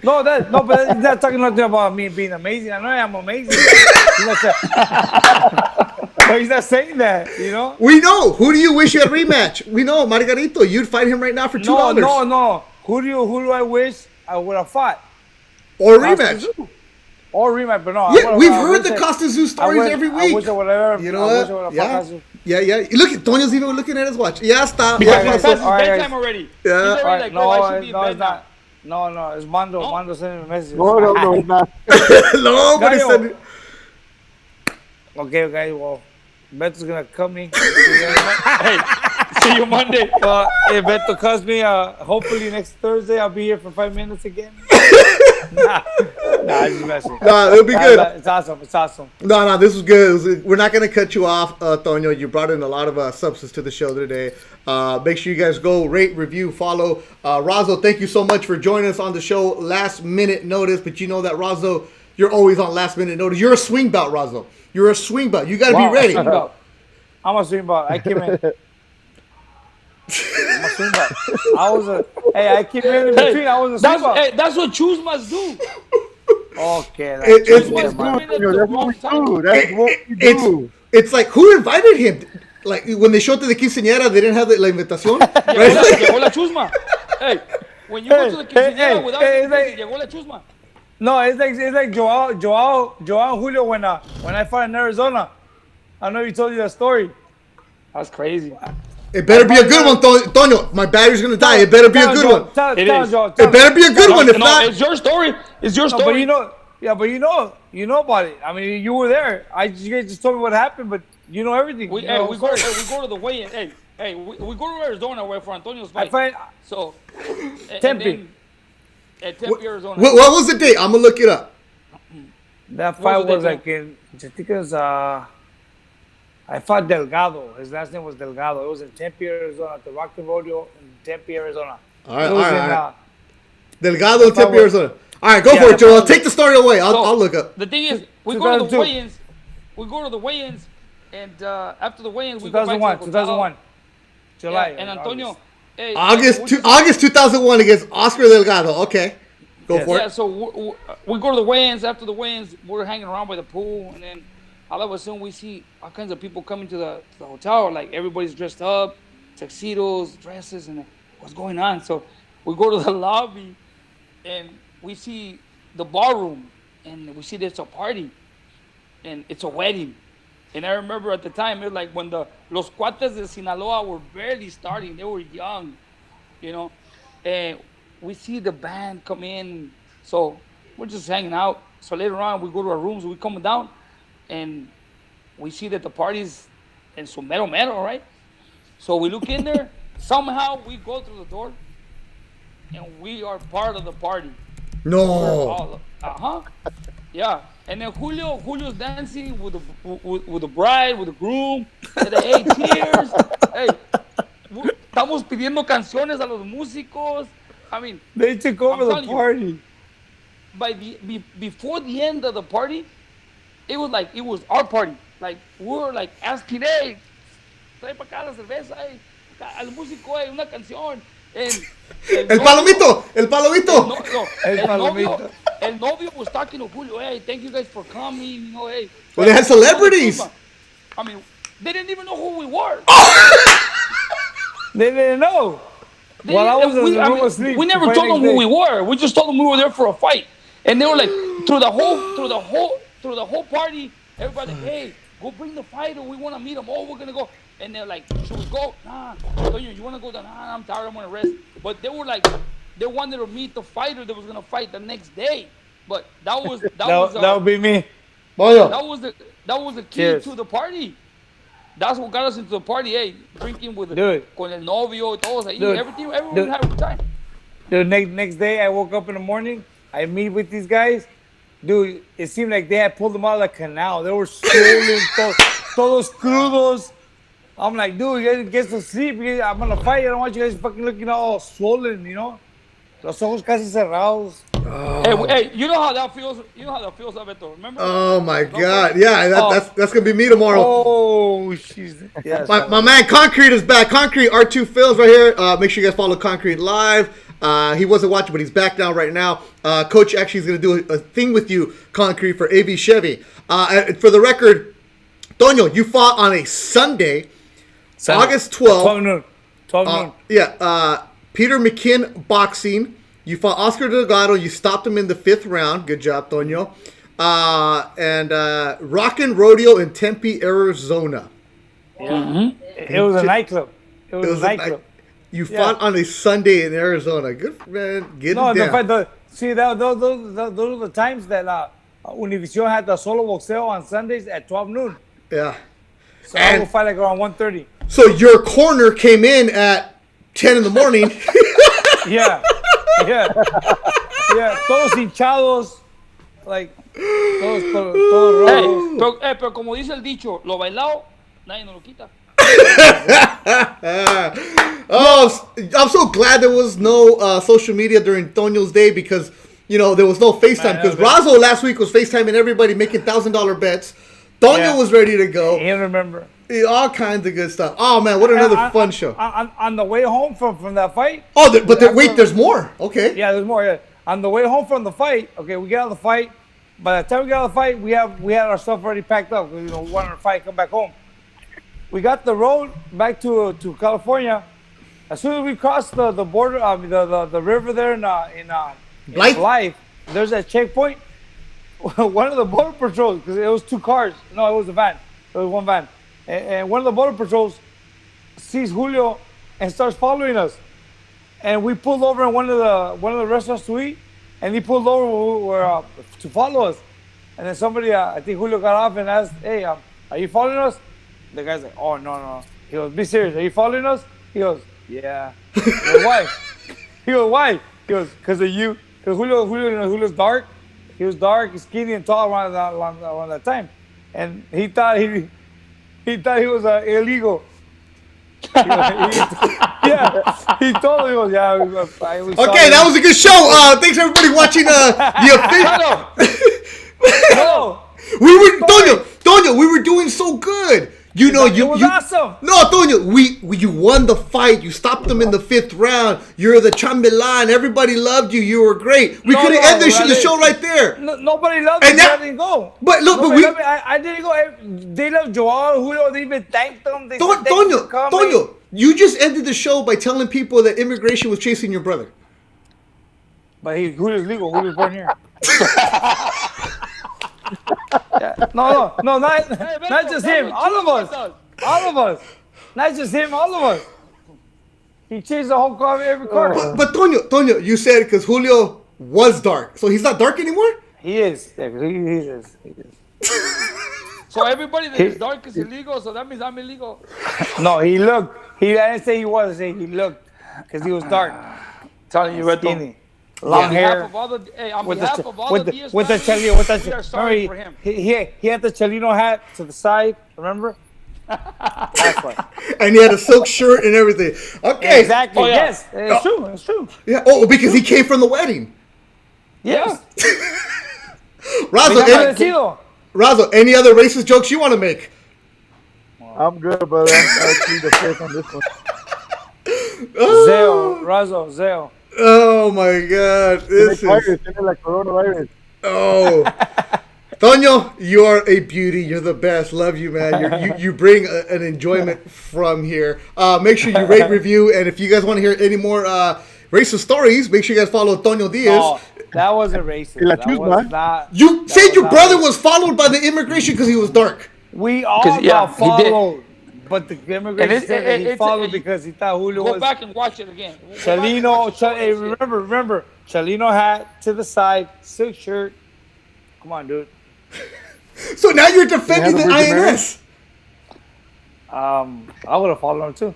But that's talking nothing about me being amazing. I know I'm amazing. But he's not saying that, you know? We know. Who do you wish you had rematch? We know, Margarito. You'd fight him right now for $2. No. Who do I wish I would have fought? Or rematch. Or rematch, but no. Yeah, we've heard the Costa Zoo stories every week. I wish I would have. You know what? Yeah. Look at Toño's even looking at his watch. Ya está. It's bedtime already. Yeah. He's already like, I should be in bed now. No, it's Mando. Mando sending a message. No, it's not. Nobody said it. Okay, guys. Well, Beto's gonna cut me. Hey, see you Monday. If Beto cuts me, hopefully next Thursday I'll be here for 5 minutes again. Nah, I'm just messing. Nah, it'll be good. It's awesome. No, this was good. We're not going to cut you off, Toño. You brought in a lot of substance to the show today. Make sure you guys go rate, review, follow. Razo, thank you so much for joining us on the show. Last minute notice, but you know that, Razo, you're always on last minute notice. You're a swing belt, Razo. You're a swing belt. You got to be ready. I'm a swing belt. I came in. I'm a swing belt. I came in between. I was a swing belt. Hey, that's what Chuzmas do. Okay. It's like, who invited him? Like, when they showed to the quinceañera, they didn't have la invitación. Llegó la chusma. Hey, when you go to the quinceañera without llegó la chusma. No, it's like Joao Julio when I fought in Arizona. I know you told you that story. That's crazy. It better be a good one, Toño. My battery's gonna die. It better be a good one. It better be a good one. If not, it's your story. It's your story. But you know about it. I mean, you were there. You guys just told me what happened, but you know everything. We go to the weigh-in. Hey, we go to Arizona where for Antonio's fight. So Tempe. At Tempe, Arizona. What was the date? I'm gonna look it up. That fight was like in, I think it was, I fought Delgado. His last name was Delgado. It was in Tempe, Arizona, at the Rocky Rodeo in Tempe, Arizona. All right. Delgado in Tempe, Arizona. All right, go for it, Joel. Take the story away. I'll look up. The thing is, we go to the weigh-ins. And after the weigh-ins, we go back to the 2001. July. Yeah, and Antonio. Hey, August 2001 against Oscar Delgado. Okay. Go for it. Yeah, so we go to the weigh-ins. After the weigh-ins, we're hanging around by the pool. And then all of a sudden, we see all kinds of people coming to the hotel. Like, everybody's dressed up, tuxedos, dresses, and what's going on? So we go to the lobby, and we see the ballroom. And we see there's a party. And it's a wedding. And I remember at the time, it was like when Los Cuates de Sinaloa were barely starting. They were young, you know. And we see the band come in. So we're just hanging out. So later on, we go to our rooms. We come down, and we see that the party's in some metal, right? So we look in there. Somehow we go through the door, and we are part of the party. No. Yeah. And then Julio's dancing with the bride, with the groom. And hey, cheers. Hey, estamos pidiendo canciones a los músicos. I mean, they took over the party. Before the end of the party, it was our party. Like, we were like asking, hey, trae para acá la cerveza, hey, al músico, hey, una canción. El palomito. El novio was talking to Julio, hey, thank you guys for coming, you know, hey. Well, they had celebrities. I mean, they didn't even know who we were. They didn't know. I was asleep. We never told them who we were. We just told them we were there for a fight. And they were like, through the whole party, everybody, hey, go bring the fighter. We want to meet him. Oh, we're gonna go. And they're like, should we go? Nah. Toño, you want to go? Nah, I'm tired. I'm gonna rest. But they were like, they wanted to meet the fighter that was gonna fight the next day. But that would be me. That was the key to the party. That's what got us into the party. Hey, drinking with con el novio, todos ahí, everything, everyone had a good time. The next day, I woke up in the morning. I meet with these guys. Dude, it seemed like they had pulled them out of the canal. They were swollen, todos crudos. I'm like, dude, you guys get some sleep. I'm gonna fight. I don't want you guys fucking looking all swollen, you know? Los ojos casi cerrados. Hey, you know how that feels? You know how that feels, Beto? Remember? Oh my God! Yeah, that's gonna be me tomorrow. Oh, jeez. Yes, my man Concrete is back. Concrete R2 Phils right here. Make sure you guys follow Concrete live. He wasn't watching, but he's back down right now. Coach actually is gonna do a thing with you, Concrete, for AV Chevy. For the record, Toño, you fought on a Sunday, August 12th. 12 noon. 12 noon. Yeah, Peter McKinn boxing. You fought Oscar Delgado. You stopped him in the 5th round. Good job, Toño. And Rockin' Rodeo in Tempe, Arizona. Yeah. Mm-hmm. It was a nightclub. It was a nightclub. You fought on a Sunday in Arizona. Good, man. Get it down. Those are the times that Univision had the solo boxeo on Sundays at 12 noon. Yeah. So I will fight like around 1:30. So your corner came in at 10 in the morning. Yeah. Todos hinchados. Like, todos rojos. Pero como dice el dicho, lo bailado, nadie nos lo quita. Oh, I'm so glad there was no social media during Toño's day because, there was no FaceTime. Because Razo last week was FaceTiming everybody making $1,000 bets. Toño was ready to go. I remember. All kinds of good stuff. Oh, man, what another fun show. On the way home from that fight. Oh, wait, there's more. Okay. Yeah, there's more. Yeah. On the way home from the fight, okay, we get out of the fight. By the time we got out of the fight, we had our stuff already packed up. We wanted to fight, come back home. We got the road back to California. As soon as we crossed the border, the river there in Blythe, there's a checkpoint. One of the border patrols, because it was 2 cars. No, it was a van. It was one van. And one of the border patrols sees Julio and starts following us. And we pulled over in one of the restaurants to eat, and he pulled over to follow us. And then somebody, I think Julio got off and asked, "Hey, are you following us?" The guy's like, "Oh, no." He goes, "Be serious. Are you following us?" He goes, "Yeah." He goes, "Why?" He goes, "Why?" He goes, "Because of you." Because Julio's dark. He was dark, skinny, and tall around that time. And he thought he was illegal. He told him, he goes, "Yeah." Okay, that was a good show. Thanks everybody watching the official. No. Toño, we were doing so good. It was awesome. No, Toño, you won the fight. You stopped them in the 5th round. You're the chambelán. Everybody loved you. You were great. We could have ended the show right there. Nobody loved me. I didn't go. But look, I didn't go. They loved Joao, Julio. They even thanked them. They said, Toño, you just ended the show by telling people that immigration was chasing your brother. But Julio's legal. Julio's born here. Yeah. No, not just him. All of us. Not just him. All of us. He changed the whole car, every car. But Toño, you said because Julio was dark, so he's not dark anymore. He is. Yeah, he is. So everybody that is dark is illegal. So that means I'm illegal. No, he looked. I didn't say he was. I said he looked because he was dark. Telling you, skinny. Long hair. With the Chelino. Sorry for him. He had the Chelino hat to the side. Remember? That's why. And he had a silk shirt and everything. Okay. Exactly. Oh, yeah. Yes, it's true. Yeah. Oh, because he came from the wedding. Yes. Razo, any other racist jokes you want to make? I'm good, but I'm actually the 5th on this one. Razo. Oh my God! This is like coronavirus. Oh, Toño, you are a beauty. You're the best. Love you, man. You bring an enjoyment from here. Make sure you rate, review, and if you guys want to hear any more racist stories, make sure you guys follow Toño Diaz. No, that wasn't racist. That was not. You said your brother was followed by the immigration because he was dark. We all got followed. But the immigration said that he followed because he thought Julio was... Go back and watch it again. Remember, Chelino hat to the side, silk shirt. Come on, dude. So now you're defending the INS. I would have followed him too.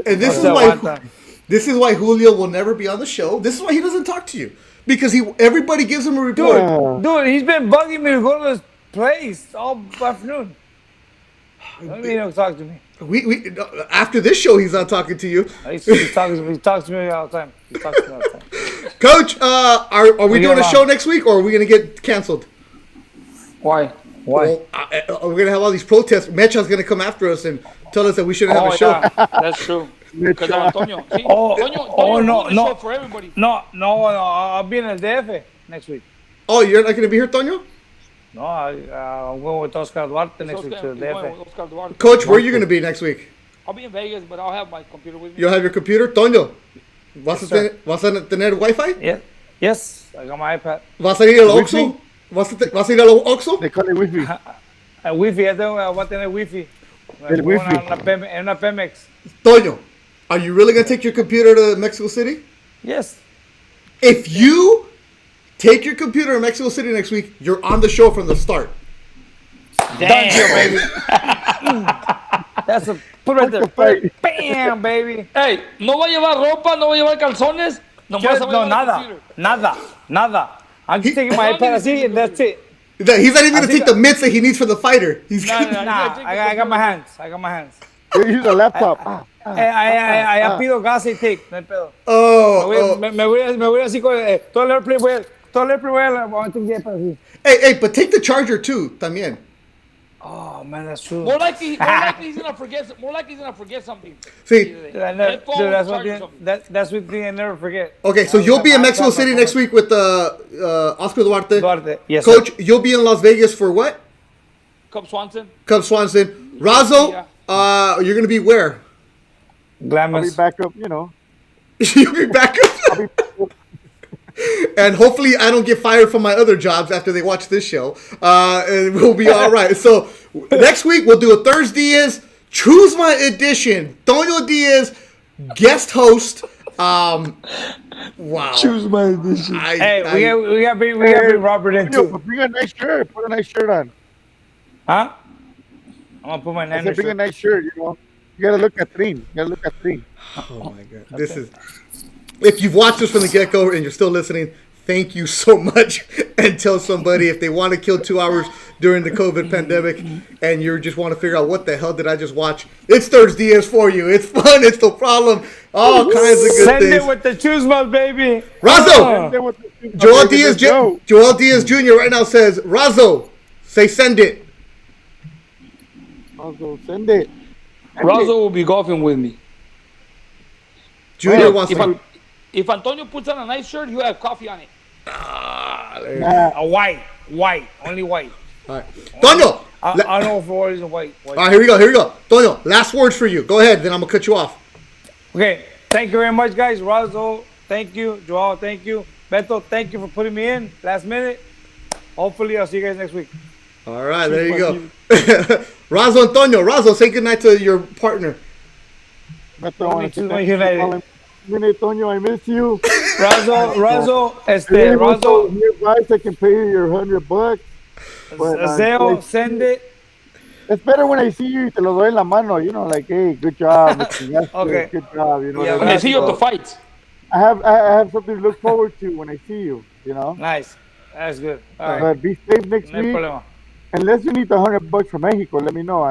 And this is why Julio will never be on the show. This is why he doesn't talk to you. Because everybody gives him a report. Dude, he's been bugging me to go to this place all afternoon. Don't even talk to me. We after this show, he's not talking to you. He talks to me all the time. Coach, are we doing a show next week, or are we going to get canceled? Why? Well, we're going to have all these protests. Mecha's going to come after us and tell us that we shouldn't have a show. Yeah, that's true. Because Antonio. See, Oh, Antonio no, ruined the no. show for everybody. No, I'll be in el DF next week. Oh, you're not going to be here, Toño? No, I'm going with Oscar Duarte next week to the He's going DF. with Oscar Duarte. Coach, where are you going to be next week? I'll be in Vegas, but I'll have my computer with me. You'll have your computer? Toño, sir. ¿vas a tener Wi-Fi? Yeah. Yes, I got my iPad. ¿Vas a ir al Oxxo? Wi-Fi? ¿Vas a ir al Oxxo? They call it Wi-Fi. Wi-Fi, voy a tener Wi-Fi. El Wi-Fi. En una Pemex. Toño, are you really going to take your computer to Mexico City? Yes. If you take your computer to Mexico City next week, you're on the show from the start. Damn, baby. That's a put right there. Fight. Bam, baby. Hey, no va a llevar ropa, no va a llevar calzones. Nomás Just, se va a no, llevar el nada. computer. I'm just taking my iPad así, and that's it. He's not even going to take the mitts that he needs for the fighter. He's No, no, no. Nah, I got my hands. They use a laptop. I pido gas y take, no hay pedo. Oh, Me voy así con todo el airplane, voy a tener así. Hey, but take the charger too, también. Oh man, that's true. More likely he's gonna forget. More likely he's gonna forget something. See, Dude, that's one thing. That's one thing I never forget. okay, so you'll be in Mexico City next week with Oscar Duarte. Yes, Coach, you'll be in Las Vegas for what? Cub Swanson. Cub Swanson. Razo, you're going to be where? I'll be Glamis. back up, you know. You'll be back up. And hopefully I don't get fired from my other jobs after they watch this show. And we'll be all right. So next week we'll do a ThursDIAZ Choose My Edition. Toño Diaz, guest host. Wow. Choose my edition. Hey, we got to bring Robert in Yo, too. but bring a nice shirt. Put a nice shirt on. Huh? I'm gonna put my I name said, bring a nice shirt, you know. You gotta look at Trin. Oh my God. This is. If you've watched us from the get-go and you're still listening, thank you so much. And tell somebody if they want to kill 2 hours during the COVID pandemic and you just want to figure out what the hell did I just watch, it's ThursDIAZ for you. It's fun. It's no problem. All kinds of good Send things. it with the choose mode, baby. Razo! Joel Diaz, Joe. Joel Diaz Jr. right now says, Razo, say send it. Also, send it. Razo will be golfing with me. Junior wants If, to. if Antonio puts on a nice shirt, he'll have coffee on it. A white, only white. All right. Toño! I don't know if always a white. All right, here we go. Toño, last words for you. Go ahead, then I'm going to cut you off. Okay, thank you very much, guys. Razo, thank you. Joao, thank you. Beto, thank you for putting me in last minute. Hopefully, I'll see you guys next week. All right, there you go. Razo Antonio. Razo, say goodnight to your partner. Toño, I miss you. Razo, Razo, nearby, I can pay you your $100. But, Zeo, send it. It's better when I see you, te lo doy en la mano, you know, like, hey, good job. Okay. Good job, you know. Yeah, I see you at the fights. I have something to look forward to when I see you, you know. Nice. That's good. All right. But be safe next No week. problema. Unless you need the $100 from Mexico, let me know.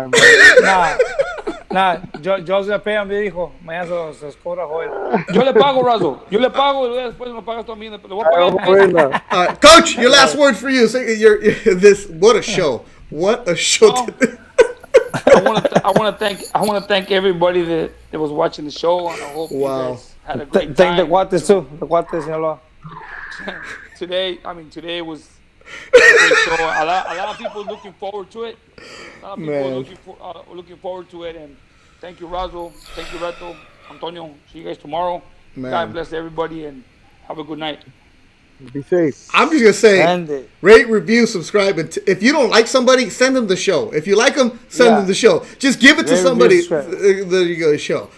Yo se pega, me dijo. Mañana se cobra Joel. Yo le pago, Razo. Yo le pago y después me pagas tú a mí. Le voy a pagar. Coach, your last word for you. Say this. What a show! What a show! I want to thank everybody that was watching the show. And I hope you guys had a great time. Thank the Guates too. The Guates, Sinaloa. Today was a great show. A lot of people looking forward to it. A lot of people looking forward to it. And thank you, Razo. Thank you, Reto. Antonio. See you guys tomorrow. Man. God bless everybody and have a good night. Be safe. I'm just gonna say, rate, review, subscribe, and if you don't like somebody, send them the show. If you like them, send them the show. Just give it to somebody. There you go, the show.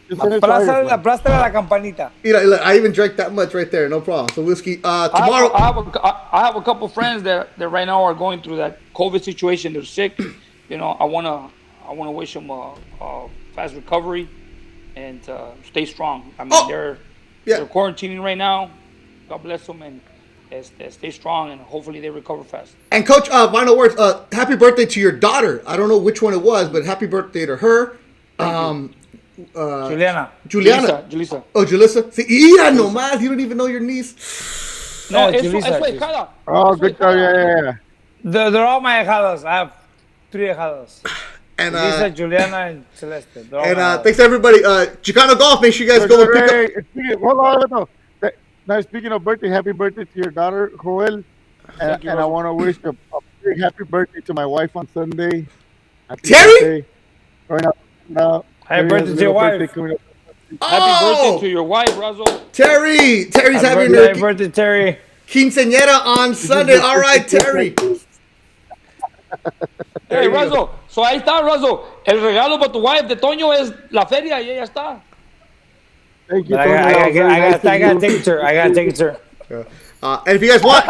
Aplástale la campanita. Look, I even drank that much right there, no problem. So whiskey. Tomorrow, I have a couple friends that right now are going through that COVID situation. They're sick. You know, I wanna wish them a fast recovery and stay strong. I mean, they're quarantining right now. God bless them and stay strong and hopefully they recover fast. And Coach, final words. Happy birthday to your daughter. I don't know which one it was, but happy birthday to her. Juliana. Julissa. Oh, Julissa. See, yeah, nomás. You don't even know your niece. No, es su hijada. Oh, good job. Yeah. They're all my hijadas. I have 3 hijadas. And Lisa, Juliana, and Celeste. Thanks to everybody. Chicano Golf. Make sure you guys go and pick up. Hold on, hold on. Now, speaking of birthday, happy birthday to your daughter, Joel. And I want to wish a big happy birthday to my wife on Sunday. Happy Terry? Birthday. Happy birthday to your wife. Happy birthday to your wife, Razo. Terry's having Happy birthday, Terry. quinceañera on Sunday. All right, Terry. Hey, Razo. So ahí está, Razo. El regalo para tu wife de Toño es la feria y ella está. Thank you, I gotta take it to her. I gotta take it to her. And if you guys want,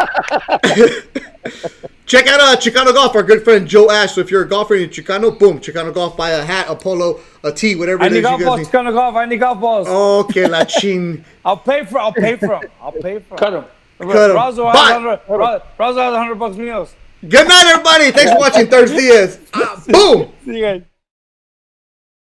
check out Chicano Golf, our good friend Joe Ash. So if you're a golfer in Chicano, boom, Chicano Golf, buy a hat, a polo, a tee, whatever it is. I need golf balls, Chicano Golf. I need golf balls. Okay, la chin. I'll pay for them. Cut him. Razo has $100 meals. Good night, everybody. Thanks for watching ThursDIAZ. Boom. See you guys.